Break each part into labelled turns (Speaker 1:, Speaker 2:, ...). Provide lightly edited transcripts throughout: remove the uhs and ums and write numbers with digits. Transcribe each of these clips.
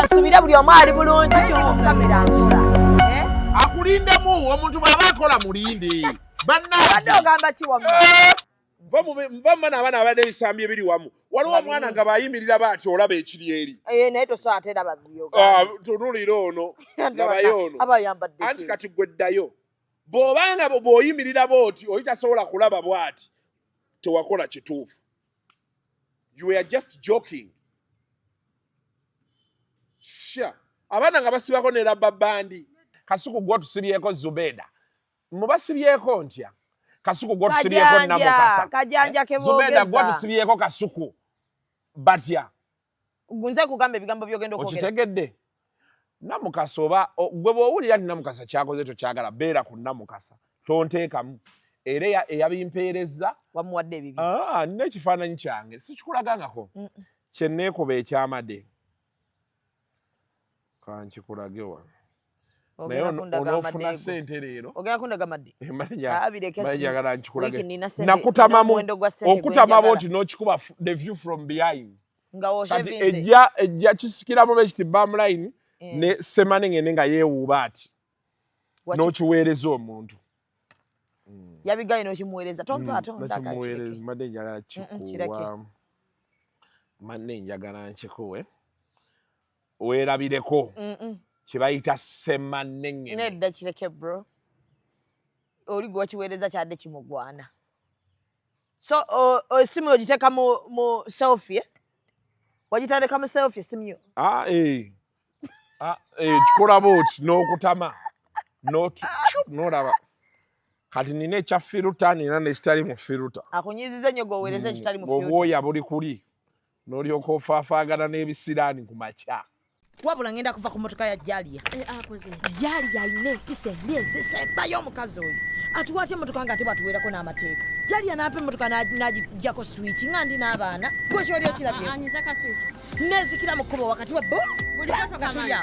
Speaker 1: asubira buli omu ali bulungi kamera nkola
Speaker 2: akulindemu omuntu bw'aba akola mulinde
Speaker 1: abadde ogamba ki wamma
Speaker 2: nva mwana abaana abadde ebisambi ebiri wamu waliwo omwana nga bayimirira baati olaba ekiri eri
Speaker 1: naye tosobola ate laba bibyoga
Speaker 2: tunulira ono labayo ono
Speaker 1: abayambadde
Speaker 2: anti kati gwe ddayo bw'obanga bw'oyimirira booti oli tasobola kulaba bw'ati tewakola kituufu. You were just joking. Sure. Abaana nga basibako ne rubber bandi. Kasuku gwo tusibyeko Zubeda. Mubasibyeko ntya? Kasuku gwo tusibyeko Namukasa.
Speaker 1: Kajanja ke
Speaker 2: Zubeda gwo tusibyeko Kasuku. Batya.
Speaker 1: Gunze kugamba ebigambo byogenda okwogera.
Speaker 2: Okitegedde. Namukasa oba gwe bw'owulira nti Namukasa kyakoze tokyagala beera ku Namukasa. Tonteekamu. Era eyabimpeereza
Speaker 1: wamuwadde ebibi.
Speaker 2: Nina ekifaananyi kyange sikikulagangako. Kye neekuba ekyamade. Kankikulage wano. Naye onoofuna ssente leero.
Speaker 1: Ogenda kundaga madde.
Speaker 2: Manjagala nkikulage. Nakutamamu okutama booti n'okikuba the view from behind. Kati ejja kisikiramu bekiti bam line ne semane ngende nga yeewuuba ati. N'okiweereza omuntu.
Speaker 1: Yabigaye n'okimuweereza
Speaker 2: nakimuweereza madde njagala kikuwa madde njagala nkikuwe weerabireko kye bayita ssemannengene
Speaker 1: nedda kireke bro oli gwe wakiweereza kyadde kimugwana so essimu ogiteeka mu selfie wagitandika mu selfie essimu yo
Speaker 2: kikola booti n'okutama n'olaba kati nina ekya firuta nina nekitali mu firuta.
Speaker 1: Akunyiziza nnyo gweweereza ekitali mu firuta.
Speaker 2: Obwoya buli kuli. N'olyoka ofaafaagana n'ebisiraani ku makya.
Speaker 1: Wabula ngenda kuva ku motoka ya Jaliya. Akoze. Jaliya alina empisa embi ezisembayo omukazi oyo. Atuwaate emmotoka nga ate bwatuweerako n'amateeka. Jaliya n'apa emmotoka n'agijjako swiki nga ndi n'abaana. Gwe kyoli okirabye.
Speaker 3: Anyiza ka swiki.
Speaker 1: Neezikira mu kkubo wakati wa bo.
Speaker 3: Buli motoka manyi.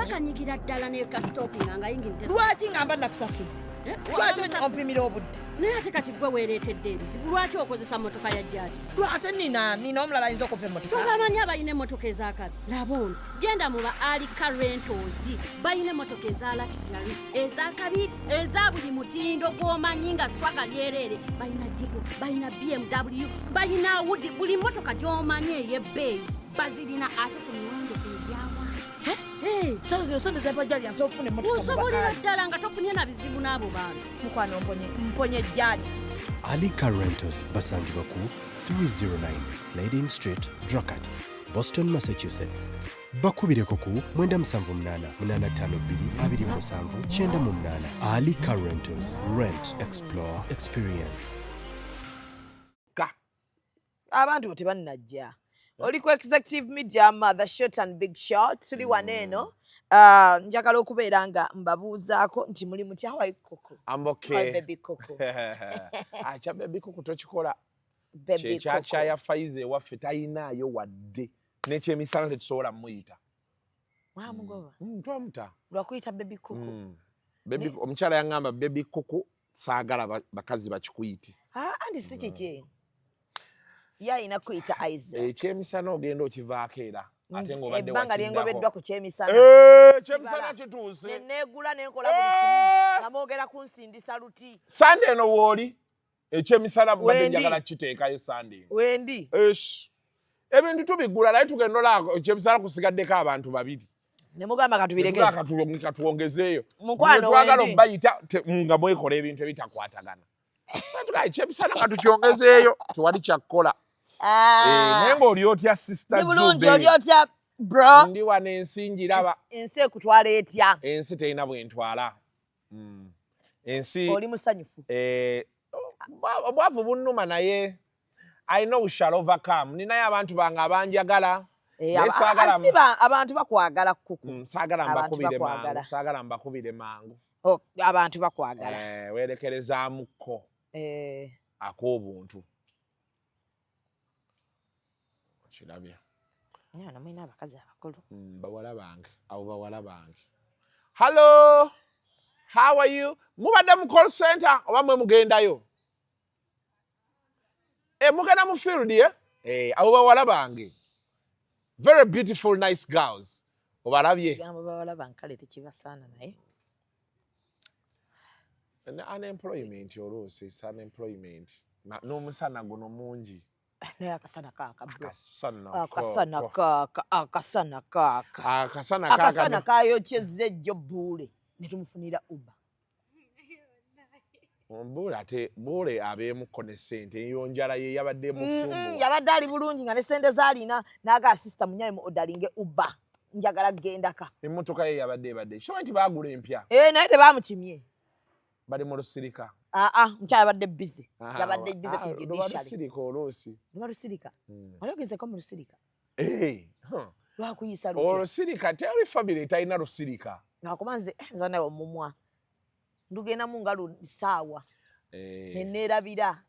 Speaker 3: Akanyigira ddala ne ka stopping nga yingirite.
Speaker 1: Lwaki ngamba nakusasudde? Lwaki ompimira obudde?
Speaker 3: Naye ate kati gwe weereetedde ebizibu. Lwaki okozesa motoka ya Jali?
Speaker 1: Ate nina omulala ayinza okupa emmotoka.
Speaker 3: Tobamanyi abalina emmotoka ez'akabi. Laba ono. Genda mu ba Alika Rentals. Balina emmotoka eza luxury, ez'akabi, eza buli mutindo gw'omanyi nga swaga lyereere. Balina Jeep, balina BMW, balina Audi, buli mmotoka gy'omanyi ey'ebbeeyi. Bazirina ate ku miwendo egyawansi.
Speaker 1: Sawa zino sente zepa Jali asobola okufuna emmotoka mu bakali.
Speaker 3: Osobolera ddala nga tofunye na bizibu n'abo bantu.
Speaker 1: Mukwano mponye Jali.
Speaker 4: Alika Rentals basangibwa ku 309 Slading Street, Dracut, Boston, Massachusetts. Bakubireko ku 978-852-277-98. Alika Rentals. Rent, explore, experience.
Speaker 1: Abantu tebannajja. Oli ku executive media the short and big shot tuli waneeno njagala okubeera nga mbabuuzaako nti muli mutya hawaii koko
Speaker 2: amboke
Speaker 1: baby koko
Speaker 2: acha baby koko tokikola
Speaker 1: baby koko
Speaker 2: ya Faize ewaffe tayinaayo wadde n'ekyemisana tetusobola muyita
Speaker 1: mugoba
Speaker 2: twamuta
Speaker 1: lwakuyita baby koko
Speaker 2: baby omukyala yaŋŋamba baby koko saagala bakazi bakikuyite
Speaker 1: andi si kiki yayina kuyita Aiza.
Speaker 2: Ekyemisana ogenda okivaako era. Ate ng'obadde
Speaker 1: ebbanga lyengobeddwa ku kyemisana.
Speaker 2: Kyemisana kituuse.
Speaker 1: Neegula nenkola buli kimu. Nga mwogera kunsindisa luti.
Speaker 2: Sande eno wooli. Ekyemisana badde njagala kiteekayo sande eno.
Speaker 1: Wendi.
Speaker 2: Ebintu tubigula naye tugenda olaba ekyemisana kusigaddeko abantu babiri.
Speaker 1: Ne mugamba katubireke.
Speaker 2: Katuwongezeeyo.
Speaker 1: Mukwano
Speaker 2: twagala obbayita nga mwekola ebintu ebitakwatagana. Satugaye ekyemisana katukyongezeeyo tewali kyakkola. Naye ng'oli otya sister Zube.
Speaker 1: Bulungi oli otya bro.
Speaker 2: Ndi wano ensi njiraba.
Speaker 1: Ensi ekutwala etya.
Speaker 2: Ensi terina bwentwala. Ensi.
Speaker 1: Oli musanyufu.
Speaker 2: Obwavu bunnuma naye I know we shall overcome. Ninayo abantu bange abanjagala.
Speaker 1: Abantu bakwagala kuku.
Speaker 2: Saagala mbakubire mangu.
Speaker 1: Abantu bakwagala.
Speaker 2: Weerekerezaamuko. Ak'obuntu. Kirabye.
Speaker 1: Nyana mwina abakazi abakulu.
Speaker 2: Bawala bange. Abo bawala bange. Hello. How are you? Mubadde mu call center oba mwe mugendayo? Mugenda mu field ye? Abo bawala bange. Very beautiful, nice girls. Obalabye?
Speaker 1: Gamba babalaba nkale tekibasaana naye.
Speaker 2: Unemployment oluusi unemployment. N'omusana guno mungi.
Speaker 1: Naye akasana kaaka bro. Akasana kaayokyezza ejjo Buule ne tumufunira Uber.
Speaker 2: Buule ate Buule abeemuko ne ssente eyo njala ye yabadde mufumbo.
Speaker 1: Yabadde ali bulungi nga ne ssente zaalina n'aga sister munyaye mu odalinge Uber. Njagala gendaka.
Speaker 2: Emmotoka ye yabadde ebadde. Kimanyi nti baagula empya.
Speaker 1: Naye tebaamukimye.
Speaker 2: Bali mu lusirika.
Speaker 1: Mukyala yabadde busy. Yabadde busy ku judiciary.
Speaker 2: Lusirika oluusi.
Speaker 1: Luba lusirika. Wali ogezeko mu lusirika. Lwakuyisa
Speaker 2: lutya. Olusirika teri family etalina lusirika.
Speaker 1: Nakumanze nza nawe omumwa. Ndugenda mu nga lusaawa. Neneerabira.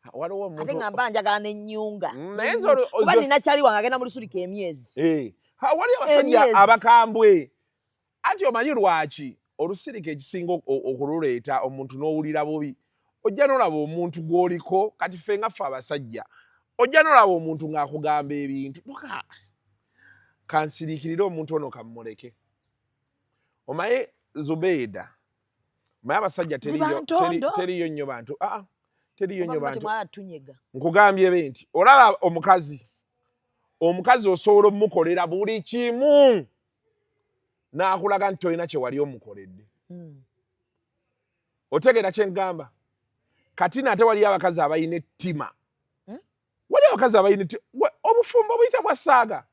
Speaker 1: Ate ngamba njagala n'ennyunga. Kuba nina kyali wange agenda mu lusirika emyezi.
Speaker 2: Wali abasajja abakambwe. Anti omanyi lwaki? Olusirika ekisinga okululeeta omuntu n'owulira bubi. Ojja n'olaba omuntu gw'oliko kati ffe nga ffe abasajja. Ojja n'olaba omuntu ng'akugamba ebintu. Kansiriikirira omuntu ono kammuleke. Omaye Zubeida. Omaye abasajja teriyo nnyo bantu. Teriyo nnyo bantu. Nkugambye benti. Olaba omukazi. Omukazi osobola omukolera buli kimu. N'akulaga nti tolina kye wali omukoledde. Otegera kye ngamba. Kati nate wali abakazi abayina ettima. Wali abakazi abayina ettima. Obufumbo buyita bwa ssaaga.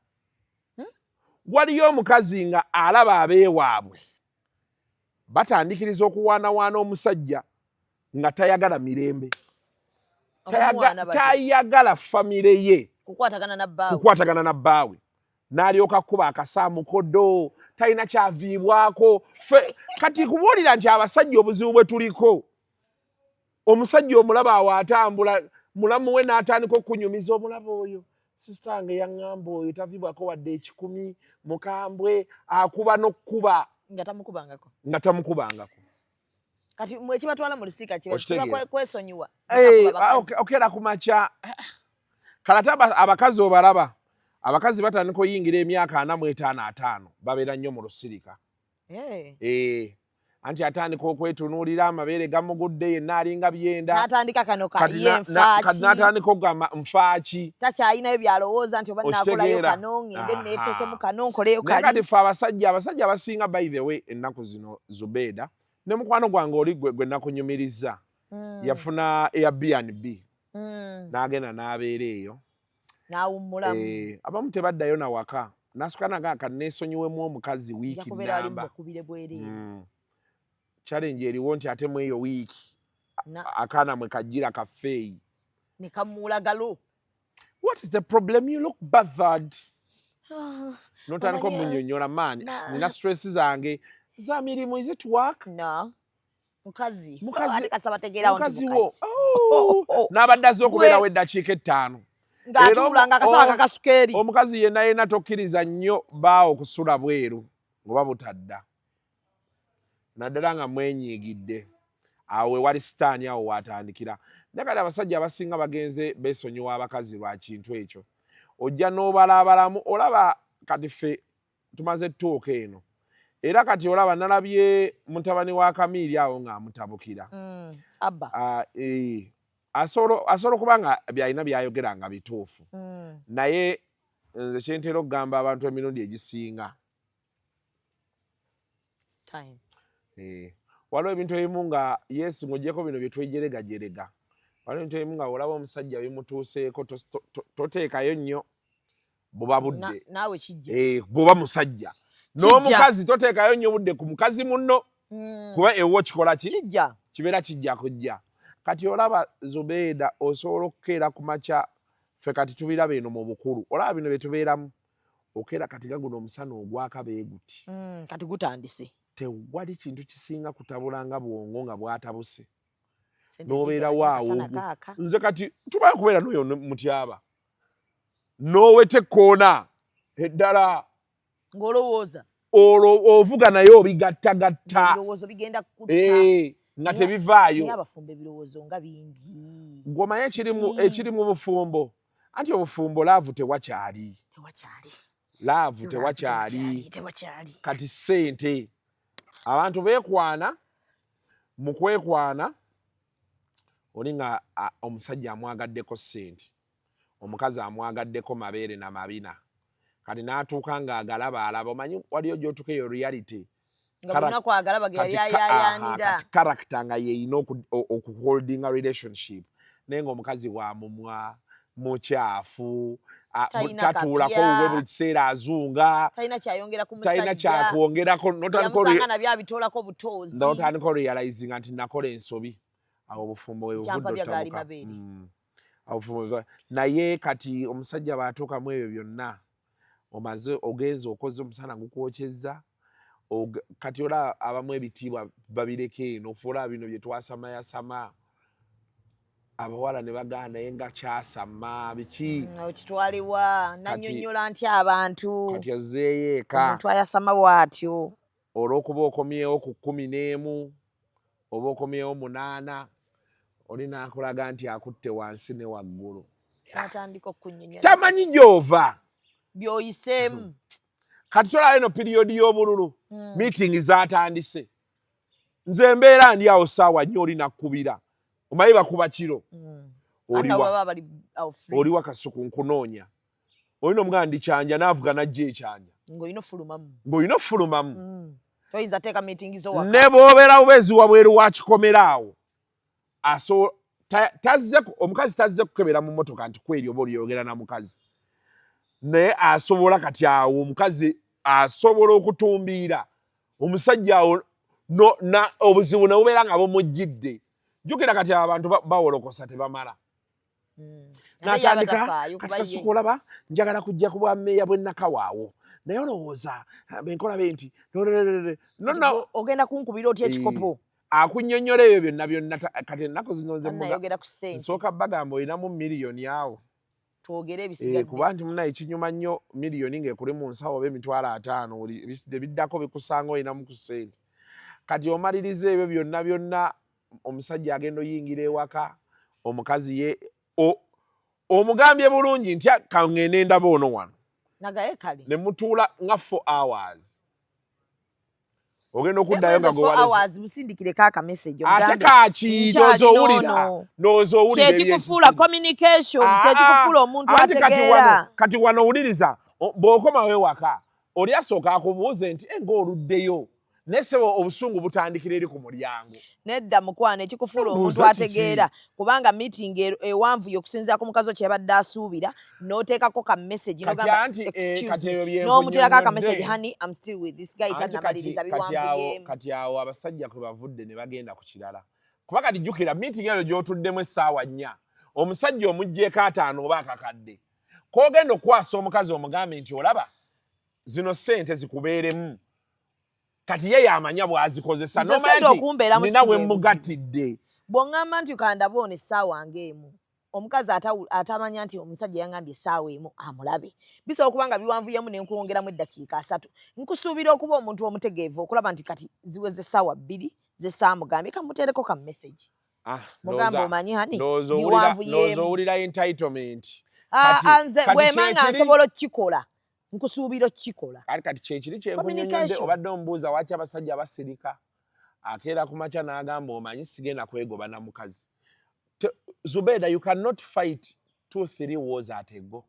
Speaker 2: Waliyo omukazi nga alaba abeewaabwe. Batandikiriza okuwaanawaana omusajja nga tayagala mirembe. Tayagala famire ye. Kukwatagana na bbaawe. N'alyoka kuba akasaamukodo. Talina kyaviibwako. Kati kubuulira nti abasajja obuzibu bwe tuliko. Omusajja omulaba awo atambula, mulamu we n'atandika okunyumiza omulaba oyo. Sistange yaŋŋamba oyo taviibwako wadde 10, mukambwe akuba n'okkuba.
Speaker 1: Nga
Speaker 2: tamukubangako.
Speaker 1: Kati mwe kibatwala mu lusika kiba kwesonyiwa.
Speaker 2: Okera ku makya. Kalata abakazi obalaba. Abakazi batandika oyingira emyaka 45 babeera nnyo mu lusirika. Anti atandika okwetunuulira amabeere gamugudde yenna alinga byenda.
Speaker 1: N'atandika kano ye nfaaki.
Speaker 2: N'atandika okugamba nfaaki.
Speaker 1: Takyalinayo byalowooza nti oba naakolayo kano ngende neeteekemu kano nkoleyo kali.
Speaker 2: Naye kati ffe abasajja abasinga by the way ennaku zino Zubeida ne mukwano gwange oli gwe nakunyumiriza. Yafuna Airbnb. N'agenda n'abeera eyo.
Speaker 1: N'awummulamu.
Speaker 2: Abamu tebaddayo na waka. N'asukka nagamba neesonyiwemu omukazi wiiki nnamba. Challenge eriwo nti ate mu eyo wiiki. Akaana mwe kajjira kafeeyi.
Speaker 1: Ne kamuulagalo.
Speaker 2: What is the problem? You look bothered. Notandika omunnyonnyola maani. Nina stress zange. Za mirimu, is it work?
Speaker 1: No. Mukazi.
Speaker 2: Mukazi
Speaker 1: wo.
Speaker 2: N'abadde azze okubeerawo eddakiika 5.
Speaker 1: Ng'atulanga akasawa kakasukeeri.
Speaker 2: Omukazi yenna tokkiriza nnyo baawo okusula bweru ngoba butadda. Naddala nga mwenyiigidde. Awo wali sitaani awo waatandikira. Naye kati abasajja abasinga bagenze beesonyiwa abakazi lwa kintu ekyo. Ojja n'obalaabalamu olaba kati ffe tumaze ettuuka eno. Era kati olaba nalabye mutabani wa Kamiiri awo ng'amutabukira.
Speaker 1: Abba.
Speaker 2: Asobola okuba nga byalina byayogera nga bituufu. Naye nze kyentera okugamba abantu emirundi egisinga. Waliwo ebintu ebimu nga Yesu ng'oggyeko bino bye twejeregajerega. Waliwo ebintu ebimu nga olaba omusajja bimutuuseeko toteekayo nnyo buba budde.
Speaker 1: Naawe kijja.
Speaker 2: Bw'oba musajja. N'omukazi toteekayo nnyo budde ku mukazi munno. Kuba ewo kikola ki?
Speaker 1: Kijja.
Speaker 2: Kibeera kijja kujja. Kati olaba Zubeida osobola okukeera ku makya ffe kati tubiraba eno mu bukulu. Olaba bino bye tubeeramu. Okeera kati nga guno omusana ogwaka beeguti.
Speaker 1: Kati gutandise.
Speaker 2: Tewali kintu kisinga kutabula nga bwongo nga bwatabuse. N'obeera waawo. Nze kati tubaye kubeera n'oyo mutyaba. N'owete koona eddala.
Speaker 1: Ng'olowooza.
Speaker 2: Ovuga naye obigattagatta.
Speaker 1: Ebirowoozo bigenda kutta.
Speaker 2: Nga tebivaayo.
Speaker 1: Naye abafumbo ebirowoozo nga bingi.
Speaker 2: Ng'omanyi ekiri mu bufumbo. Anti obufumbo laavu tewakyali. love tewakyali kati ssente abantu beekwana mu kwekwana oli nga omusajja amwagaddeko ssente omukazi amwagaddeko mabeere na mabina kati n'atuuka ng'agalaba omanyi waliyo gy'otuuka eyo reality kati character nga yeeyina okuholdinga relationship naye ng'omukazi wa mumwa mukyafu tatuulako wuwe buli kiseera azunga talina kyakwongerako n'otandika realizinga nti nakola ensobi awo obufumbo bwe naye kati omusajja bw'atuukamu ebyo byonna omaze ogenza okoze omusana gukwokyezza kati ola abamu ebitiibwa babireka eno fuula bino bye twasamayasama abawala ne bagana naye nga kyasama biki
Speaker 1: okitwalibwa nannyonnyola ntya abantu
Speaker 2: kati azeeyo eka
Speaker 1: omuntu ayasama bw'atyo
Speaker 2: olw'okuba okomyewo ku 11 oba okomyewo 8 oli n'akulaga nti akutte wansi ne waggulu
Speaker 1: atandika okunnyonnyola
Speaker 2: tamanyi gy'ova
Speaker 1: by'oyiseemu
Speaker 2: kati tolaba eno piriyodi y'obululu meeting zaatandise nze mbeera ndi awo ssaawa nnyo oli nakkubira omanyi bakuba kiro oliwa Kasuku nkunoonya olina omuganda ndi kyanja n'avuga n'ajja ekyanja
Speaker 1: ng'olina
Speaker 2: ofulumamu
Speaker 1: toyinza teeka meeting zo waka
Speaker 2: ne bw'obeera bubeezi wabweru wa kikomera awo omukazi tazze kukebera mu mmotoka nti kweri oba oliyogera na mukazi naye asobola kati awo omukazi asobola okutumbiira omusajja awo obuzibu ne bubeera nga bumujjidde jjukira kati abantu bawolokosa tebamala n'atandika kati Kasuku olaba njagala kujja ku bwammeeya bwe Nakawaawo naye olowooza benkola be nti
Speaker 1: ogenda kunkubira otya ekikopo
Speaker 2: akunnyonnyola ebyo byonna kati ennaku zino nsooka bagamba olinamu miliyoni awo
Speaker 1: twogere ebisigadde
Speaker 2: kuba nti munaye ekinyuma nnyo miliyoni ng'ekuli mu nsawo oba emitwalo 5 biddako bikusanga olinamu ku ssente kati omaliriza ebyo byonna omusajja agenda oyingira ewaka omukazi ye omugambye bulungi nti kangende ndaba ono wano
Speaker 1: nagaye kale
Speaker 2: ne mutuula nga 4 hours ogenda okuddayo nga
Speaker 1: busindikireko akamessage
Speaker 2: ate kaki n'ozoowulira
Speaker 1: kyekikufuula communication kyekikufuula omuntu ategeera
Speaker 2: kati wano owuliriza bw'okomawo ewaka oli asooka akubuuze nti ng'oluddeyo nesebo obusungu butandikira eri ku mulyango
Speaker 1: nedda mukwana ekikufuula omuntu ategeera kubanga meeting ewanvu y'okusinziira ku mukazi kyebadde asuubira n'oteekako ka message n'omuteerako aka message honey I'm still with this guy tannamaliriza biwanvu yeemu
Speaker 2: kati awo abasajja kwe bavudde ne bagenda ku kirala kuba kati jjukira meeting eyo gy'otuddemu essaawa 4 omusajja omuggyeko 5 oba akakadde k'ogenda okukwasa omukazi omugambe nti olaba zino ssente zikubeeremu kati ye yamanya bw'azikozesa nina we mugattidde
Speaker 1: bw'oŋŋamba nti kandaba ono essaawa ng'emu omukazi atamanya nti omusajja yangambye essaawa emu amulabe bisobola okuba nga biwanvuyemu ne nkwongeramu eddakiika 3 nkusuubira okuba omuntu omutegeevu okulaba nti kati ziweze essaawa 2 z'essaamugambye kamuteereko ka message mugamba omanyi hani biwanvuyemu
Speaker 2: n'ozowulira entitlement
Speaker 1: nze bw'ema nga nsobola okukikola nkusuubira okukikola
Speaker 2: kati kyekiri kyenkunnyonnyodde obadde omubuuza waki abasajja basirika akeera ku makya n'agamba omanyi sigenda kwegoba na mukazi Zubeda you cannot fight 2-3 wars at a go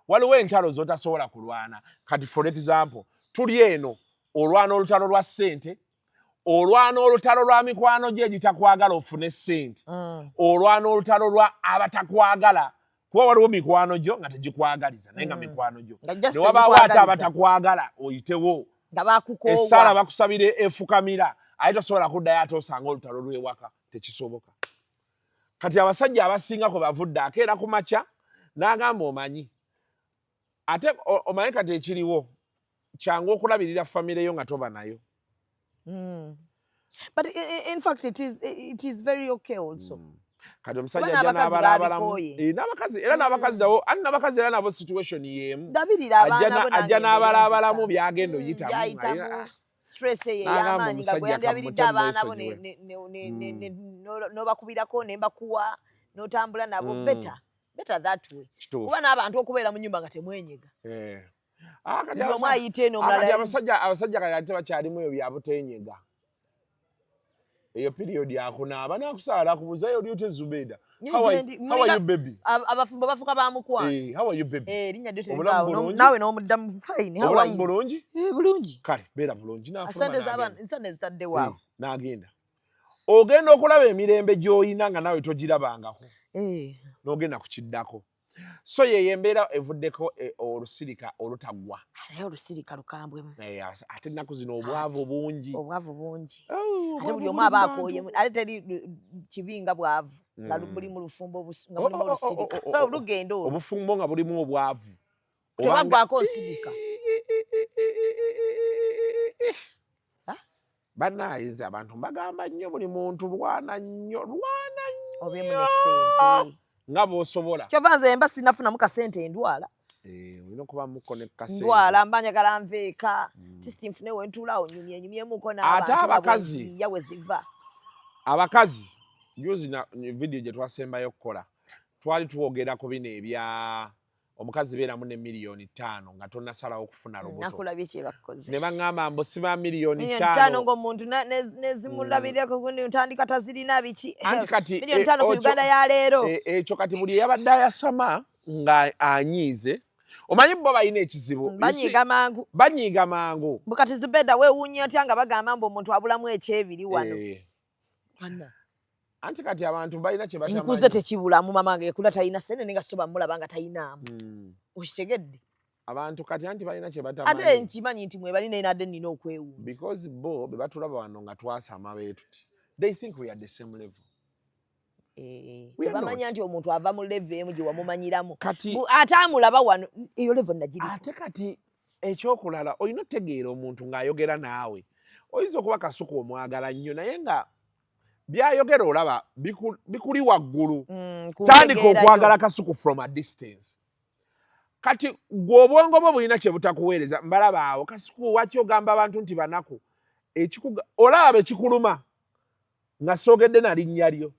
Speaker 2: waliwo entalo zotasobola kulwana kati for example tuli eno olwana olutalo lwa ssente olwana olutalo lwa mikwano gye egitakwagala ofune ssente olwana olutalo lwa abatakwagala kuba waliwo mikwano gyo nga tegikwagaliza naye nga mikwano gyo ne wabaawo ate abatakwagala oyitewo essaala bakusabira efukamira aye tosobola kuddayo ate osanga olutalo lw'ewaka tekisoboka kati abasajja abasinga kwe bavudde akeera ku makya n'agamba omanyi ate omanyi kati ekiriwo kyangu okulabirira famire yo nga toba nayo
Speaker 1: but in fact it is very okay also
Speaker 2: kati omusajja ajja n'abalabalamu n'abakazi era n'abakazi nabo ani n'abakazi era nabo situation y'emu ajja n'abalabalamu byagenda oyitamu
Speaker 1: stress ye y'amaanyi nga bwe yandabiridde abaana bo n'obakubirako ne mbakuwa n'otambula nabo better that way kuba n'abantu okubeera mu nnyumba nga temwenyega
Speaker 2: abasajja kale ate bakyalimu ebyo byabutenyega eyo period yakunaaba nakusaala kubuzayo oli ote Zubeda. How are you baby?
Speaker 1: Abafumbo bafuka bamukwana.
Speaker 2: How are you baby?
Speaker 1: Linnya lyo terivaawo nawe n'omuddamu fine.
Speaker 2: Obulamu bulungi?
Speaker 1: Bulungi.
Speaker 2: Kale beera bulungi nafuluma.
Speaker 1: Asante z'abantu nsonde zitadde waawo.
Speaker 2: N'agenda. Ogenda okulaba emirembe gy'oyina nga nawe togirabangako. N'ogenda kukiddako. So ye embeera evuddeko olusirika olutaggwa.
Speaker 1: Naye olusirika lukambwemu.
Speaker 2: Ate ennaku zino obwavu bungi.
Speaker 1: Obwavu bungi. Ate buli omu aba akooye. Ate teri kibinga bwavu. Nga buli mu lufumbo nga mulimu olusirika. Olugendo olwo.
Speaker 2: Obufumbo nga bulimu obwavu.
Speaker 1: Tebaggwako nsirika.
Speaker 2: Bannaayiza abantu mbagamba nnyo buli muntu lwana nnyo.
Speaker 1: Obeemu ne ssente.
Speaker 2: Nga bw'osobola.
Speaker 1: Kyova nze mba sinafunamu kasente ndwala.
Speaker 2: Olina okuba muko ne kasente.
Speaker 1: Ndwala mba njagala nveeka. Tisi nfune we ntuulaawo nyumyemuko n'abantu
Speaker 2: abakazi
Speaker 1: yawe ziva.
Speaker 2: Abakazi juzi na video gye twasembayo okukola twali tuwogera ku bino ebya omukazi beeramu ne miliyoni 5 nga tonnasalawo okufuna lubuto.
Speaker 1: Nakulabye kye bakoze.
Speaker 2: Ne baŋŋamba mbu siba miliyoni 5.
Speaker 1: 5 ng'omuntu nezimulabireko gundi ntandika tazirina biki.
Speaker 2: Anti kati
Speaker 1: miliyoni 5 ku Uganda ya leero.
Speaker 2: Ekyo kati buli eyabadde ayasama nga anyiize. Omanyi bo balina ekizibu. Banyiiga mangu.
Speaker 1: Bukati Zubeda weewuunya otya nga bagamba mbu omuntu abulamu ekyebiri wano.
Speaker 2: Anti kati abantu balina kye batamanyi.
Speaker 1: Nkuze tekibulamu mamange ekula talina ssente nenga soba mulaba nga talinaamu. Okitegedde?
Speaker 2: Abantu kati anti balina kye batamanyi.
Speaker 1: Ate nkimanyi nti mwe balina inadde nina okwewuunya.
Speaker 2: Because bo be batulaba wano nga twasama beetuti. They think we are the same level.
Speaker 1: Tebamanya nti omuntu ava mu level emu gye wamumanyiramu. Ate amulaba wano eyo level nagiri.
Speaker 2: Ate kati ekyokulala olina otegeera omuntu ng'ayogera naawe. Oyinza okuba Kasuku omwagala nnyo naye nga byayogera olaba bikuli waggulu. Tandika okwagala Kasuku from a distance. Kati gwe obwongo bwo bulina kye butakuweereza mbalaba awo Kasuku waki ogamba abantu nti banaku olaba bekikuluma nga soogedde na linnya lyo.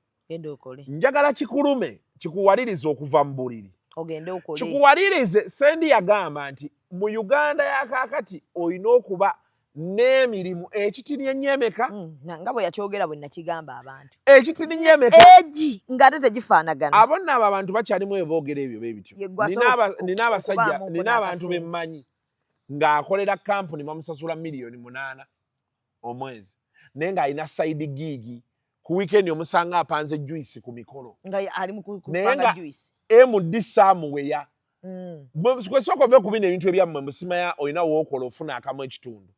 Speaker 2: Njagala kikulume kikuwalirize okuva mu buliri. Kikuwalirize Sendi yagamba nti mu Uganda yakaakati olina okuba n'emirimu ekitini ennyemeka.
Speaker 1: Nga bwe yakyogera bwe nakigamba abantu.
Speaker 2: Ekitini ennyemeka.
Speaker 1: Egi ng'ate tegifaanagana.
Speaker 2: Abo nno abo abantu bakyalimu eboogera ebyo bebityo. Nina abasajja nina abantu bemmanyi ng'akolera kampuni bamusasula miliyoni 8 omwezi. Naye ng'alina side gig. Ku weekend omusanga apanze juice ku mikolo.
Speaker 1: Nga ali mu kupanga juice.
Speaker 2: MD Samuweya. Kwesooka ove ku bino ebintu ebyammwe musimaya olina wookola ofuna akamu ekitundu.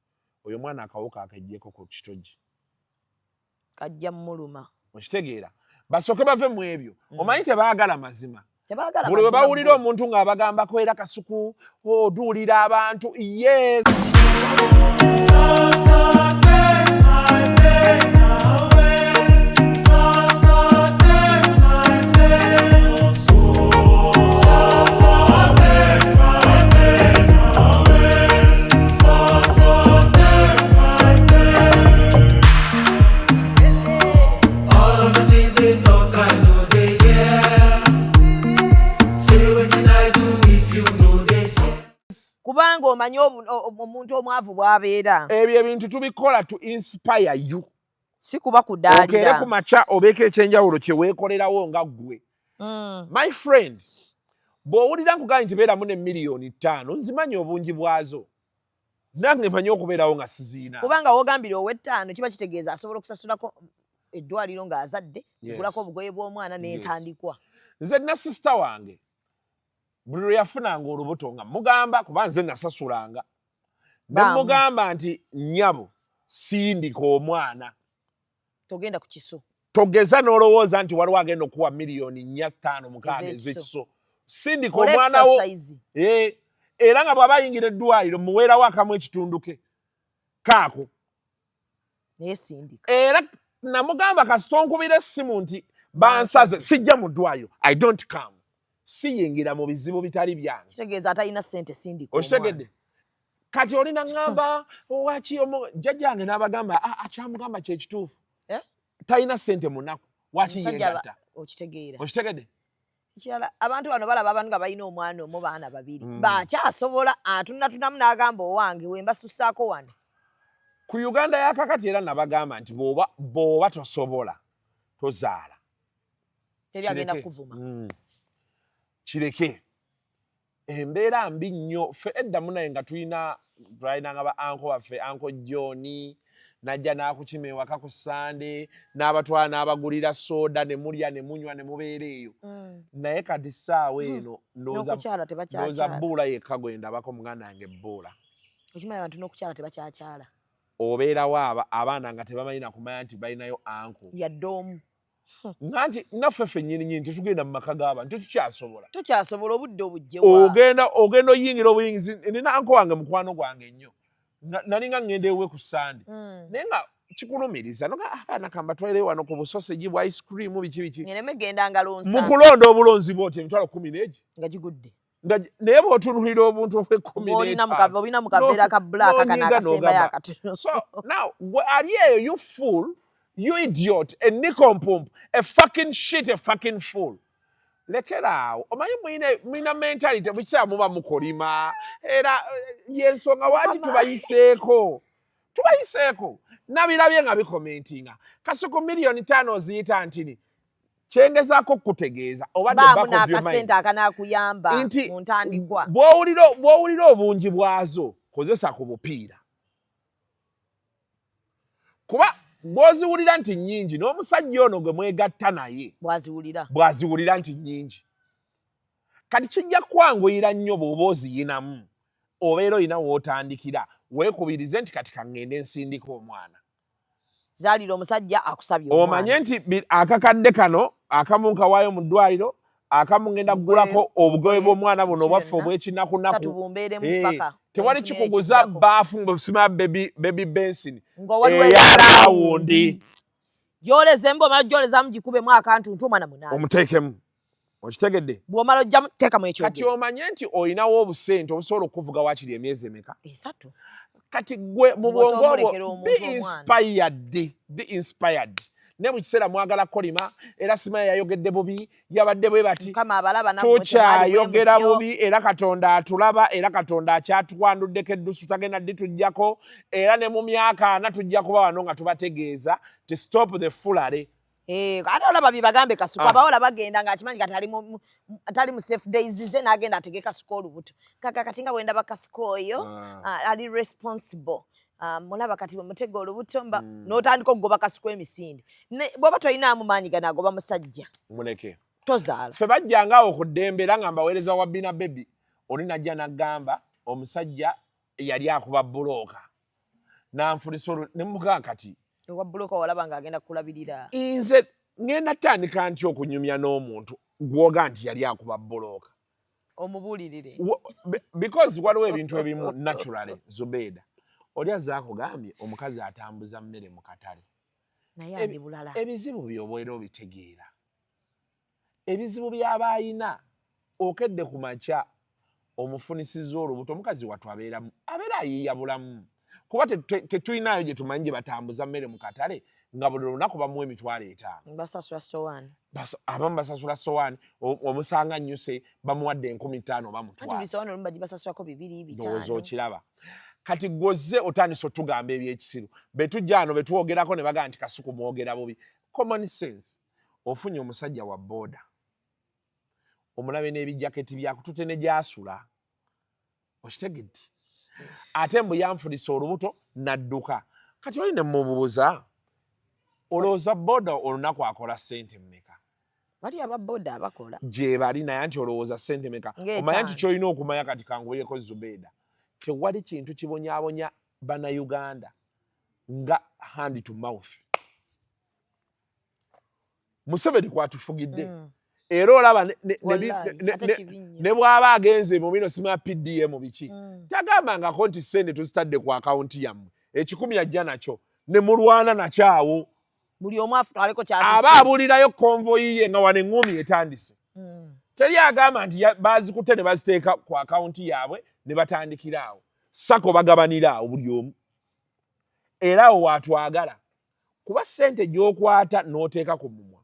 Speaker 2: Oyo mwana akawuka akajjeko ku kitogi.
Speaker 1: Kajja muluma.
Speaker 2: Okitegeera. Basooke bave mu ebyo. Omanyi tebaagala mazima. Buli we bawulira omuntu ng'abagambako era Kasuku oduulira abantu. Yes.
Speaker 1: Kubanga omanyi omuntu omwavu bw'abeera.
Speaker 2: Ebyo ebintu tubikola to inspire you.
Speaker 1: Si kuba kudaalira.
Speaker 2: Okere ku maca obeeko ekyenjawulo kye weekolerawo nga ggwe. My friend, bw'owulira nkugamba nti beeramu ne miliyoni 5 nzimanyi obungi bwazo. Nange mmanyi okubeerawo nga siziina.
Speaker 1: Kubanga wogambire ow'ettaano kiba kitegeeza asobola okusasulako eddwaliro ng'azadde, ogulako obugoye bw'omwana n'entandikwa.
Speaker 2: Nze na sisita wange buli lwe yafunanga olubuto nga mugamba kuba nze nasasulanga. Ne mugamba nti nnyabo sindika omwana.
Speaker 1: Togenda ku kiso.
Speaker 2: Togeza n'olowooza nti waliwo agenda okuwa miliyoni 4, 5, 6 ez'ekiso. Sindika omwana wo. Era nga bw'aba ayingira eddwaliro muweerawo akamu ekitundu ke. Kaako.
Speaker 1: Naye sindika.
Speaker 2: Era namugamba kasita onkubira essimu nti bansaze sijja mu ddwaliro. I don't come. Siyingira mu bizibu bitali byange.
Speaker 1: Kitegeeza atalina ssente sindika.
Speaker 2: Okitegedde? Kati olina ngamba waki jjajjange n'abagamba akyamugamba kye kituufu. Talina ssente munaku. Waki yengatta.
Speaker 1: Okitegeera.
Speaker 2: Okitegedde?
Speaker 1: Kirala abantu bano balaba abantu nga balina omwana omu baana babiri. Bakyasobola atunamu n'agamba owange we mbasusaako wano.
Speaker 2: Ku Uganda ya kakati era nabagamba nti bw'oba tosobola tozaala.
Speaker 1: Teri agenda kuvuma.
Speaker 2: Kireke. Embeera mbi nnyo ffe eddamu naye nga tulina nga ba anko waffe anko John najja n'akukima ewaka ku Sande n'abatwala n'abagulira soda ne mulya ne munywa ne mubeera eyo. Naye kati ssaawa eno ndowooza bbuula yekka gwe ndabako muganda wange bbuula.
Speaker 1: Okimanyi abantu n'okukyala tebakyakyala.
Speaker 2: Obeerawo abaana nga tebamalina kumanya nti balinayo anko.
Speaker 1: Yadde omu.
Speaker 2: Nganti naffe ffennyini tetugenda mu maka g'abantu tukyasobola.
Speaker 1: Tukyasobola obudde obujjewa.
Speaker 2: Ogenda oyingira obuyingizi nina anko wange mukwano gwange nnyo. Nali nga ngenda ewe ku Sande. Naye nga kikulumiriza abaana kambatwaleyo wano ku busoseji bwa ice cream biki.
Speaker 1: Ngene gendanga lonsa.
Speaker 2: Mu kulonda obulonzi bw'oti emitwalo 10
Speaker 1: nga gigudde.
Speaker 2: Naye bw'otunuulira obuntu obw'e10
Speaker 1: olina mu kaveera ka black kana akasemba yakatono.
Speaker 2: So now ali eyo you fool, you idiot, a nincompoop, a fucking shit, a fucking fool. Lekeraawo omanyi mwina mentality bukisa muba mukolima era yensonga waki tubayiseeko nabirabye nga bikomentinga Kasuku milioni 5 oziyita ntini kyengezaako kutegeeza obadde
Speaker 1: n'akasente akanakuyamba mu ntandikwa
Speaker 2: bw'owulira obungi bwazo kozesa ku bupiira kuba bw'oziwulira nti nnyingi n'omusajja ono gwe mwegatta naye bw'aziwulira nti nnyingi kati kijja kwanguyira nnyo bw'oba oziyinamu obeera olina w'otandikira weekubirize nti kati kaŋŋende nsindika omwana
Speaker 1: zaalira omusajja akusabye
Speaker 2: omanye nti akakadde kano akamu nkawaayo mu ddwaliro akamu ngenda kugulako obugoye bw'omwana buno obwaffe obw'ekinakunaku tewali kikuguza baafu ng'osima baby bensin eyarawundi
Speaker 1: gyoleze mbomala gyolezamu gikubemu akantu ntuma na munazi
Speaker 2: omuteekemu okitegedde
Speaker 1: bw'omala ojjamu teekamu ekyoge
Speaker 2: kati omanye nti olinawo obusente obusobola okuvuga wakiri emyezi emeka
Speaker 1: 3
Speaker 2: kati gwe mu bwongo bwo be inspired ne mu kiseera mwagala kolima era Simaya yayogedde bubi yabadde bwe bati tukyayogera bubi era Katonda atulaba era Katonda akyatuwanduddeko eddusu tagenda ditujjako era ne mu myaka 4 tujja kuba wano nga tubategeeza to stop the foolery.
Speaker 1: Ate olaba bibagambe Kasuku abawola bagenda ng'akimanyi kati atali mu safe days ze n'agenda atege Kasuku olubuto kati nga bwenda bakasuku oyo ali responsible. Mulaba kati mutego olubuto mba n'otandika okugoba Kasuku emisinde bw'oba tolinaamu maanyi gana agoba musajja
Speaker 2: muleke
Speaker 1: tozaala
Speaker 2: ffe bajjangaawo ku ddembe era nga mbaweereza wabbina bebi oli najja n'aggamba omusajja yali akuba bulooka n'anfulisa ne mukaa kati
Speaker 1: ewa bulooka walaba ng'agenda kulabirira
Speaker 2: nze ngenda tandika nti okunyumya n'omuntu gwoga nti yali akuba bulooka
Speaker 1: omubuulirire
Speaker 2: because waliwo ebintu ebimu naturally Zubeida oli azaakugambye omukazi atambuza mmere mu katale
Speaker 1: naye andi bulala
Speaker 2: ebizibu by'obeera obitegeera ebizibu by'aba ayina okedde ku makya omufunisizza olubuto omukazi wattu abeera ayiiya bulamu kuba tetulinayo gye tumanyi gye batambuza mmere mu katale nga buli lunaku bamuwa $5,000
Speaker 1: basasula sowaani
Speaker 2: abamu basasula sowaani omusanga nnyuse bamuwadde 15,000 bamutwala
Speaker 1: sowaani olumu bagibasasulako 2-5
Speaker 2: ndowooza okiraba kati gozze otandise otugamba ebyekisiru betujja wano betwogerako ne bagaa nti Kasuku mwogera bubi common sense ofunye omusajja wa booda omulabe n'ebijaketi byakutute ne gyasula okitegedde ate mbu yanfulisa olubuto nadduka kati oli ne mmubuuza olowooza booda olunaku akola ssente mmeka
Speaker 1: bali aba booda abakola
Speaker 2: gye bali naye nti olowooza ssente mmeka omanya nti kyolina okumanya kati kangulyeko Zubeida tewali kintu kibonyaabonya bannayuganda nga hand to mouth Museveni kwatufugidde era olaba ne bw'aba agenze mu bino sima PDM biki tagambangako nti ssente tuzitadde ku akawunti yammwe 10 ajja nakyo ne mulwana nakyawo
Speaker 1: buli omu afutwaleko
Speaker 2: aba abulirayo konvoyi ye nga wano eŋŋumi etandise teri agamba nti bazikutte ne baziteeka ku akawunti yaabwe ne batandikira awo sako bagabanira awo buli omu era awo waatwagala kuba ssente gy'okwata n'oteeka ku mumwa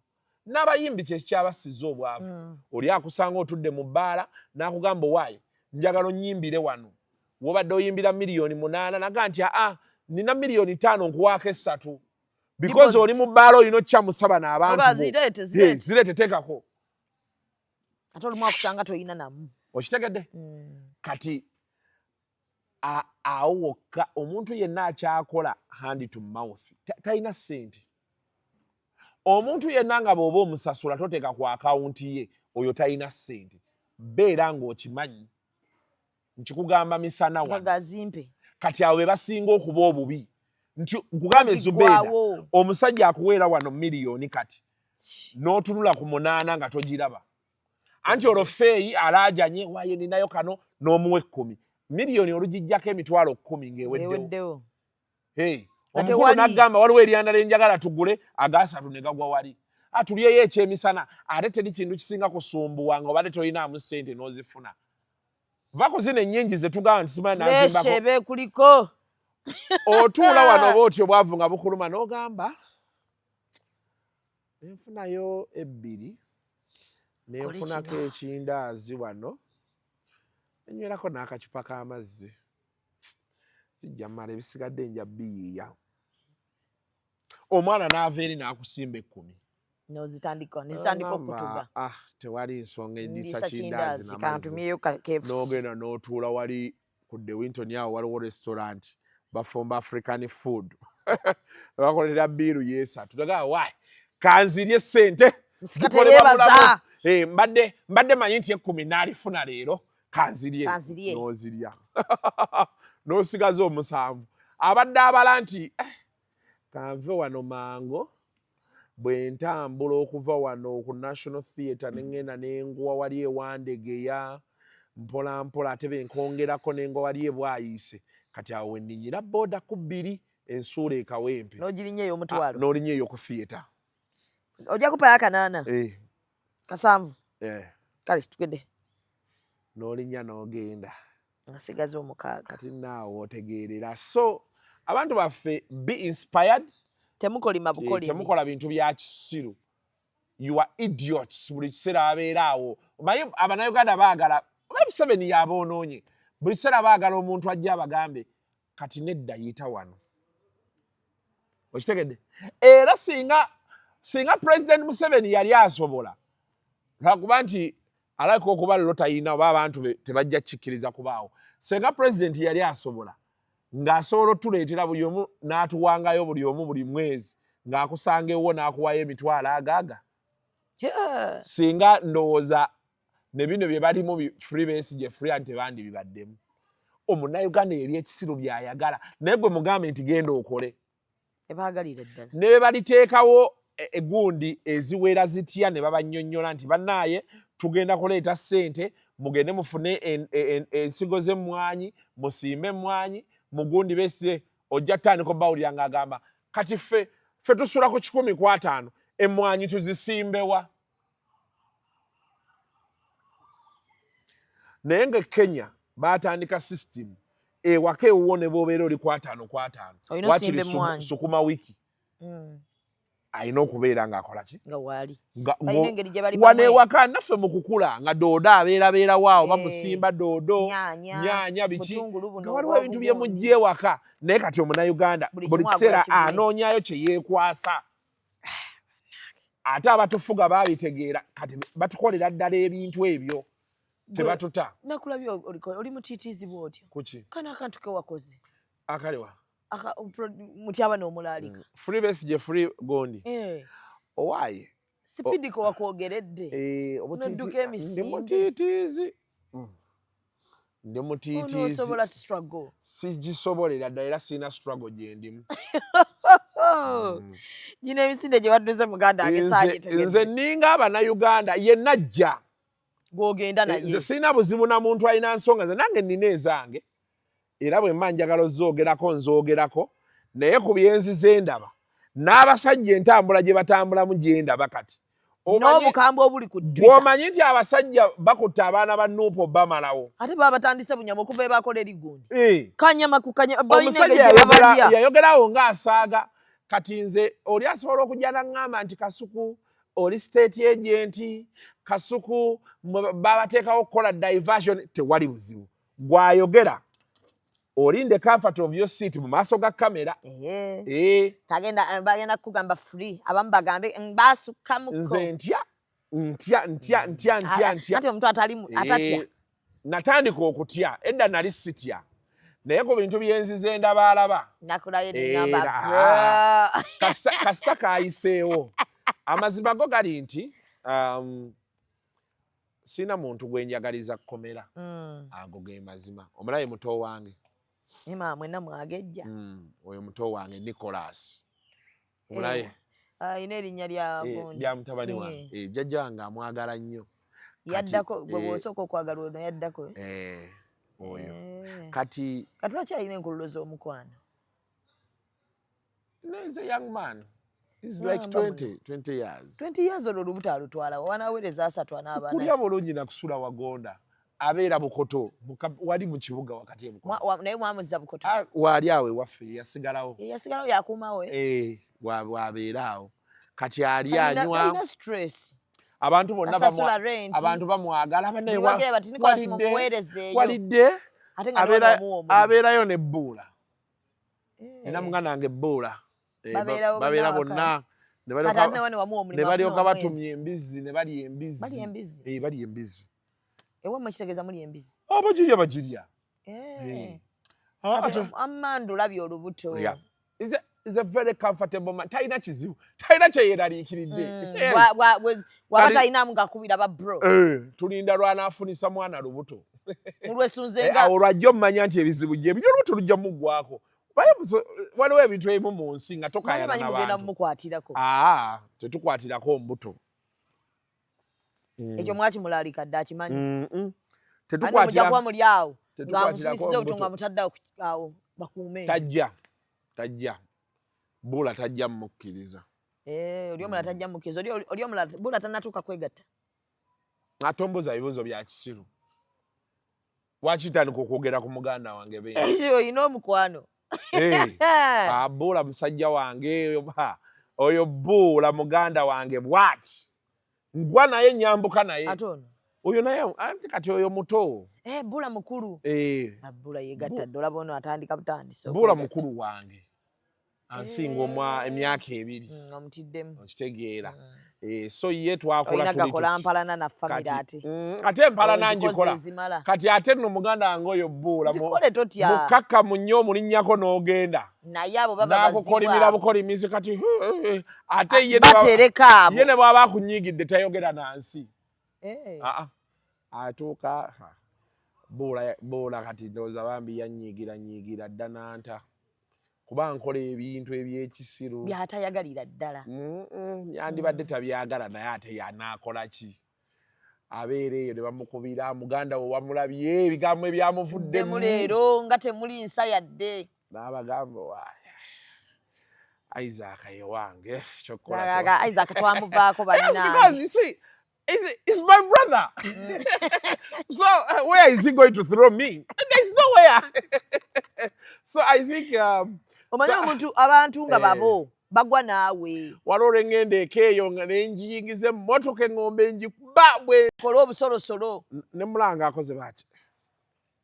Speaker 2: n'abayimbi kye kyabasiza obwavu oli akusanga otudde mu bbaala n'akugamba owaaye njagala onnyimbire wano wobadde oyimbira miliyoni 8 naga nti nina miliyoni 5 nkuwaako 3 because oli mu bbaala olina okukyamusaba n'abantu zireete teekako
Speaker 1: ate olumu akusanga toyina namu
Speaker 2: okitegedde kati awo wokka omuntu yenna akyakola hand to mouth talina ssente omuntu yenna nga bw'oba omusasula toteeka ku akawunti ye oyo talina ssente beera ng'okimanyi nkikugamba misana
Speaker 1: wagazimpe
Speaker 2: kati awo be basinga okuba obubi nti nkugamba Zubeida omusajja akuweera wano miliyoni kati n'otunula ku 8 nga togiraba anti olwo feeyi alaajanye waaye ninayo kano n'omuwa 10 miliyoni olugijjako emitwalo 10 ng'eweddewo omukulu n'agamba waliwo eryanda lyenjagala tugule agasatu ne gagwa wali atulyeyo ekyemisana ate teri kintu kisinga kusumbuwa nga obadde tolinaamu ssente n'ozifuna vako zino ennyingi ze tugamba nti simanyi
Speaker 1: nazimbako kuliko
Speaker 2: otuula wano oba otyo obwavu nga bukuluma n'ogamba nenfunayo 2 nenfunako ekindaazi wano nenywerako n'akacupa k'amazzi sijja mmala ebisigadde nja biyiiya omwana n'ava eri n'akusimba 10
Speaker 1: nezitandika okutuga
Speaker 2: tewali nsonga endisa kindaazi n'ogenda n'otuula wali ku De Winton awo waliwo restaurant bafumba African food bakolera biiru yeesatu togaa wayi kanzirye ssente mbadde manyi nti 10 n'alifuna leero kanzirye n'ozirya n'osigaza 7 abadde abala nti kanve wano mango bwe ntambula okuva wano ku National Theatre nengenda nenguwa wali ewandegeya mpola mpola ate benkongerako nengo wali ebwayiise kati awo wenninyira boda ku 2 ensuula ekawempe
Speaker 1: n'ogirinnyeyo omutwalo
Speaker 2: n'olinnyeyo ku theatre
Speaker 1: ojja kupayo 8 7 kale tugende
Speaker 2: n'olinnya n'ogenda
Speaker 1: asigaze 6
Speaker 2: kati naawe otegeerera so abantu baffe be inspired temukola bintu bya kisiru you are idiots buli kiseera abeera awo omanyi abannayuganda baagala Museveni yaboonoonye buli kiseera baagala omuntu ajja abagambe kati nedda yita wano okitegedde era singa President Museveni yali asobola lwakuba nti alabika okuba lero tayina oba abantu tebajja kikkiriza kubaawo singa President yali asobola ng'asobola otuleetera buli omu n'atuwangayo buli omu buli mwezi ng'akusanga ewo n'akuwayo emitwalo agaaga singa ndowooza ne bino bye balimu free Besigye free anti tebandi bibaddemu omunnayuganda eri ekisiru by'ayagala naye gwe mugambe nti genda okole
Speaker 1: ebaagalira ddala
Speaker 2: ne bwe baliteekawo egundi eziwera zitya ne babannyonnyola nti bannaaye tugenda kuleeta ssente mugende mufune ensigo z'emmwanyi musimbe emmwanyi mugundi Besigye ojja tandika obbawulira ng'agamba kati ffe tusula ku 1,500 emmwanyi tuzisimbewa naye nga Kenya baatandika system ewaka ewuwo ne bw'obeera oli 5 wakiri sukuma wiki alina okubeera ng'akola ki wano ewaka naffe mu kukula nga doodo abeerabeera waawo bamusimba doodo nyaanya biki nga waliwo ebintu bye mujja ewaka naye kati omunnayuganda buli kiseera anoonyayo kye yeekwasa ate abatufuga baabitegeera kati batukolera ddala ebintu ebyo tebatuta
Speaker 1: nakulabye oli mutiitiizi bw'otyo
Speaker 2: kuki
Speaker 1: kana akantu ke wakoze
Speaker 2: akaliwa
Speaker 1: mutyaba n'omulaalika
Speaker 2: free Besigye free gondi owaaye
Speaker 1: sipidi ko wakwogeredde nodduka emisinde
Speaker 2: ndi mutiitiizi
Speaker 1: osobola struggle
Speaker 2: sigisobolera ddala era sirina struggle gye ndimu
Speaker 1: gino emisinde gye wadduze muganda wange saagitegedde
Speaker 2: nze ninga abannayuganda yenna ajja
Speaker 1: gw'ogenda naye
Speaker 2: nze sirina buzibu na muntu alina nsonga nze nange nnina ezange era bwe mba njagala ozoogerako nzoogerako naye ku byenzi z'endaba n'abasajja entambula gye batambulamu gye ndaba kati
Speaker 1: n'obukambwe obuli ku Twitter
Speaker 2: omanyi nti abasajja bakutte abaana ba Nuupu bamalawo
Speaker 1: ate baba batandise bunyama okuva ebakola erigondi
Speaker 2: kanyama
Speaker 1: ku kanyama
Speaker 2: yayogerawo ng'asaaga kati nze oli asobola okujja n'aŋŋamba nti Kasuku oli state agent Kasuku babateekawo okukola diversion tewali buzibu gwayogera olinde comfort of your seat mu maaso ga kamera
Speaker 1: bagenda kugamba free abamu bagambe mbasukkamuko
Speaker 2: nze ntya
Speaker 1: ate omuntu atatya
Speaker 2: natandika okutya edda nali sitya naye ku bintu byenzize ndabaalaba
Speaker 1: nakulayo neŋamba
Speaker 2: kasita kayiseewo amazima go gali nti sina muntu gwe njagaliza kukomera ago ge mazima omulaye muto wange
Speaker 1: mwena mwagejja
Speaker 2: oyo muto wange Nicholas omulaye
Speaker 1: ina erinnya
Speaker 2: lya mutabani wange jjajja wange amwagala nnyo
Speaker 1: yaddako gwe bw'osooka okwagala ono yaddako
Speaker 2: oyo kati
Speaker 1: lwaki alina enkululo z'omukwano
Speaker 2: he's a young man. He's like 20 years.
Speaker 1: 20 years olwo olubuto alutwala wanaweereza 3 anaabana
Speaker 2: kulya bulungi nakusula wagonda abeera Bukoto wali mu kibuga wakati
Speaker 1: naye mwamuzza Bukoto
Speaker 2: wali awe waffe yasigalawo
Speaker 1: yakuumawo
Speaker 2: wabeeraawo kati ali anywa
Speaker 1: stress
Speaker 2: abantu bonna abantu bamwagala walidde abeerayo ne Bbuula nina muganda wange Bbuula babeera bonna ne balyoka batumya embizi ne balya embizi
Speaker 1: ewammwe kitegeeza mulya embizi
Speaker 2: bagirya
Speaker 1: Amanda olabye olubuto
Speaker 2: is a very comfortable man talina kizibu talina kyeyeraliikiridde
Speaker 1: waba talinamu ngakubira ba bro
Speaker 2: tulinda lwanaafunisa mwana lubuto
Speaker 1: mulwesunzenga
Speaker 2: olwajja omumanya nti ebizibu gye ebyo olubuto lujja muggwako waliwo ebintu ebimu mu nsi nga tokayana
Speaker 1: n'abantu
Speaker 2: tetukwatirako mbuto
Speaker 1: ekyo mwakimulaalika dde akimanyi mujja kuba muli awo ng'amufunisiza obuto nga mutadde awo bakuume
Speaker 2: tajja Bbuula tajja mmukkiriza
Speaker 1: oli omulala tajja mmukkiriza oli omulala Bbuula tannatuuka kwegatta
Speaker 2: atomboza ebibuuzo bya kisiru wakitandika okwogera ku muganda wange
Speaker 1: oyina omukwano
Speaker 2: Bbuula musajja wange oyo Bbuula muganda wange bwati ngwa naye nyambuka naye oyo naye anti kati oyo muto
Speaker 1: Bbuula mukulu Bbuula yegatta dde olaba ono atandika butandisi
Speaker 2: Bbuula mukulu wange ansinga emyaka 2
Speaker 1: omutiddemu
Speaker 2: okitegeera so ye twakola
Speaker 1: gakola mpalana na family
Speaker 2: ate empalana ngikola kati ate nno muganda wange oyo Bbuula mukakka mu nnyo omulinnyako n'ogenda
Speaker 1: naye abo baba
Speaker 2: nakukolimira bukolimizi kati ate ye ne bw'aba akunyiigidde tayogera nansi atuuka Bbuula kati ndowooza bambi yanyiigira dda nanta kuba nkola ebintu ebyekisiru
Speaker 1: byatayagalira ddala
Speaker 2: yandibadde tabyagala naye ate yanaakola ki abeera eyo ne bamukubira muganda we wamulabye ebigambo ebyamuvuddemu
Speaker 1: leero nga temuli nsa yadde
Speaker 2: n'abagamba Isaac ye wange
Speaker 1: Isaac twamuvaako
Speaker 2: because you see it's my brother so where is he going to throw me? There's nowhere so I think
Speaker 1: omanya omuntu abantu nga babo bagwa naawe
Speaker 2: waloole ngende ekeeyo nga nenjiyingiza emmotoka eŋŋombe njikuba bwe
Speaker 1: kola obusolosolo
Speaker 2: ne mulanga akoze baati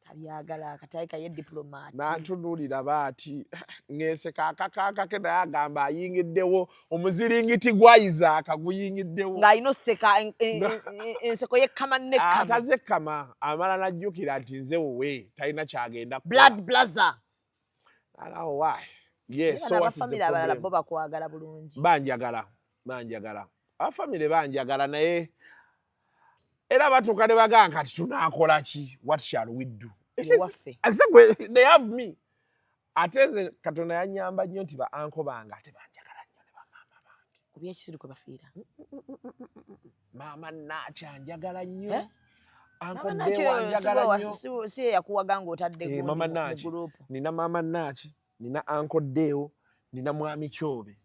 Speaker 1: tabyagala akatayika ye diplomat
Speaker 2: n'antunuulira baati ng'eseka akakaakake naye agamba ayingiddewo omuziringiti gwa Isaac guyingiddewo
Speaker 1: ng'alina oseka enseko yekkama nekkama
Speaker 2: atazekkama amala n'ajjukira nti nze wowe talina kyagenda
Speaker 1: blood blazer
Speaker 2: alawo why yes so what is the
Speaker 1: problem abalala bo bakwagala bulungi
Speaker 2: banjagala abafamile banjagala naye era batuuka ne bagamba kati tunaakola ki what shall we do they have me ate nze Katonda yannyamba nnyo nti ba anko bange ate banjagala nnyo ne bamaama bange
Speaker 1: ku byekisiru kwe bafiira
Speaker 2: maama Naaki anjagala nnyo
Speaker 1: anko Dewa anjagala nnyo si yakuwaga ng'otadde
Speaker 2: mama Naaki nina maama Naaki nina anko Dewo nina mwami Kyobe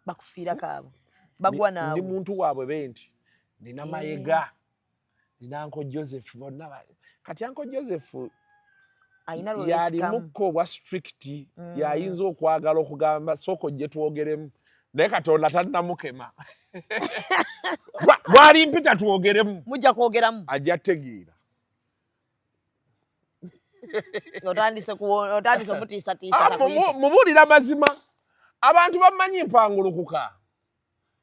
Speaker 1: bakufiira kaabo bagwa naawe
Speaker 2: ndi muntu waabwe benti nina Mayega nina anko Joseph bonna kati anko Joseph yali mukko obwa strict yayinza okwagala okugamba soko gye twogeremu naye Katonda tannamukema bwali mpita twogeremu
Speaker 1: mujja kwogeramu
Speaker 2: ajja tegeera
Speaker 1: otandise omutiisatiisa
Speaker 2: mubuulira mazima abantu bamanyi mpangulukuka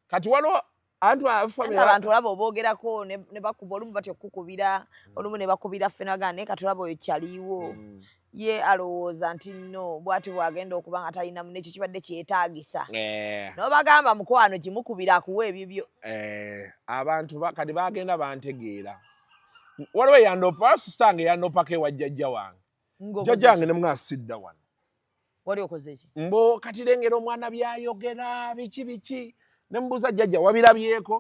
Speaker 2: kati waliwo abantu
Speaker 1: olaba oboogerako ne bakuba olumu batya okukubira olumu ne bakubira ffenagana naye kati olaba oyo kyaliiwo ye alowooza nti nno bw'ati bw'agenda okuba nga talinamu nekyo kibadde kyetaagisa n'obagamba mukwano gimukubira akuwa ebibyo
Speaker 2: abantu kati bagenda bantegeera waliwo yandopa sistange yandopako ewa jjajja wange jjajja wange ne mwasidda wano
Speaker 1: wali okoze ki
Speaker 2: mbo kati lengera omwana byayogera biki ne mbuuza jjajja wabirabyeko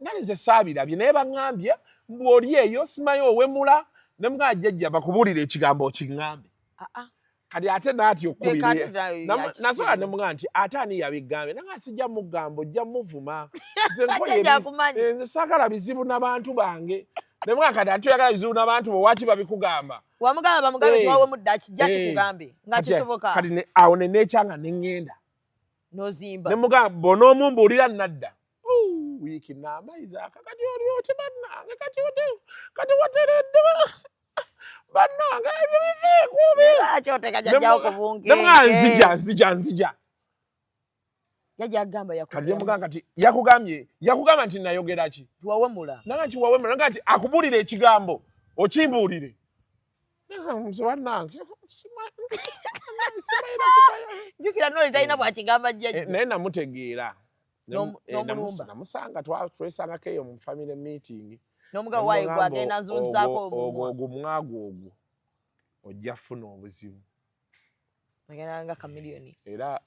Speaker 2: nga nze saabirabye naye baŋŋambye mbu oli eyo simanyi owemula ne mga jjajja bakubuulira ekigambo okiŋŋambe kati ate naatyo okkubire nasobola ne mga nti ate ani yabigambe nanga sijja mugamba ojja muvuma nze saagala bizibu n'abantu bange ne mga kati ate oyagala bizibu n'abantu bo waki babikugamba
Speaker 1: wamugamba bamugambe tiwawe mudda kijja kikugambe nga kisoboka
Speaker 2: kati awo ne neekyanga ne ŋŋenda
Speaker 1: n'ozimba
Speaker 2: ne mugamba bw'onoomumbuulira nadda wiiki n'amaizi kati oli oti bannange kati wateredde bannange ebyo
Speaker 1: kyoteeka jjajjawo kubunke
Speaker 2: nzija
Speaker 1: jjajja agamba
Speaker 2: kati nemugamba kati yakugamba nti nayogera ki
Speaker 1: tiwawemula
Speaker 2: nanga nti wawemula nanga nti akubuulira ekigambo okimbuulire bannange
Speaker 1: jjukira noli talina bwakigamba jjajja
Speaker 2: naye namutegeera namusanga twesangako eyo mu family meeting
Speaker 1: n'omugabo waayo gwagenda nzunzaako
Speaker 2: ogwo mwago ogwo ojja funa obuzibu
Speaker 1: agenda nga kamiliyoni
Speaker 2: era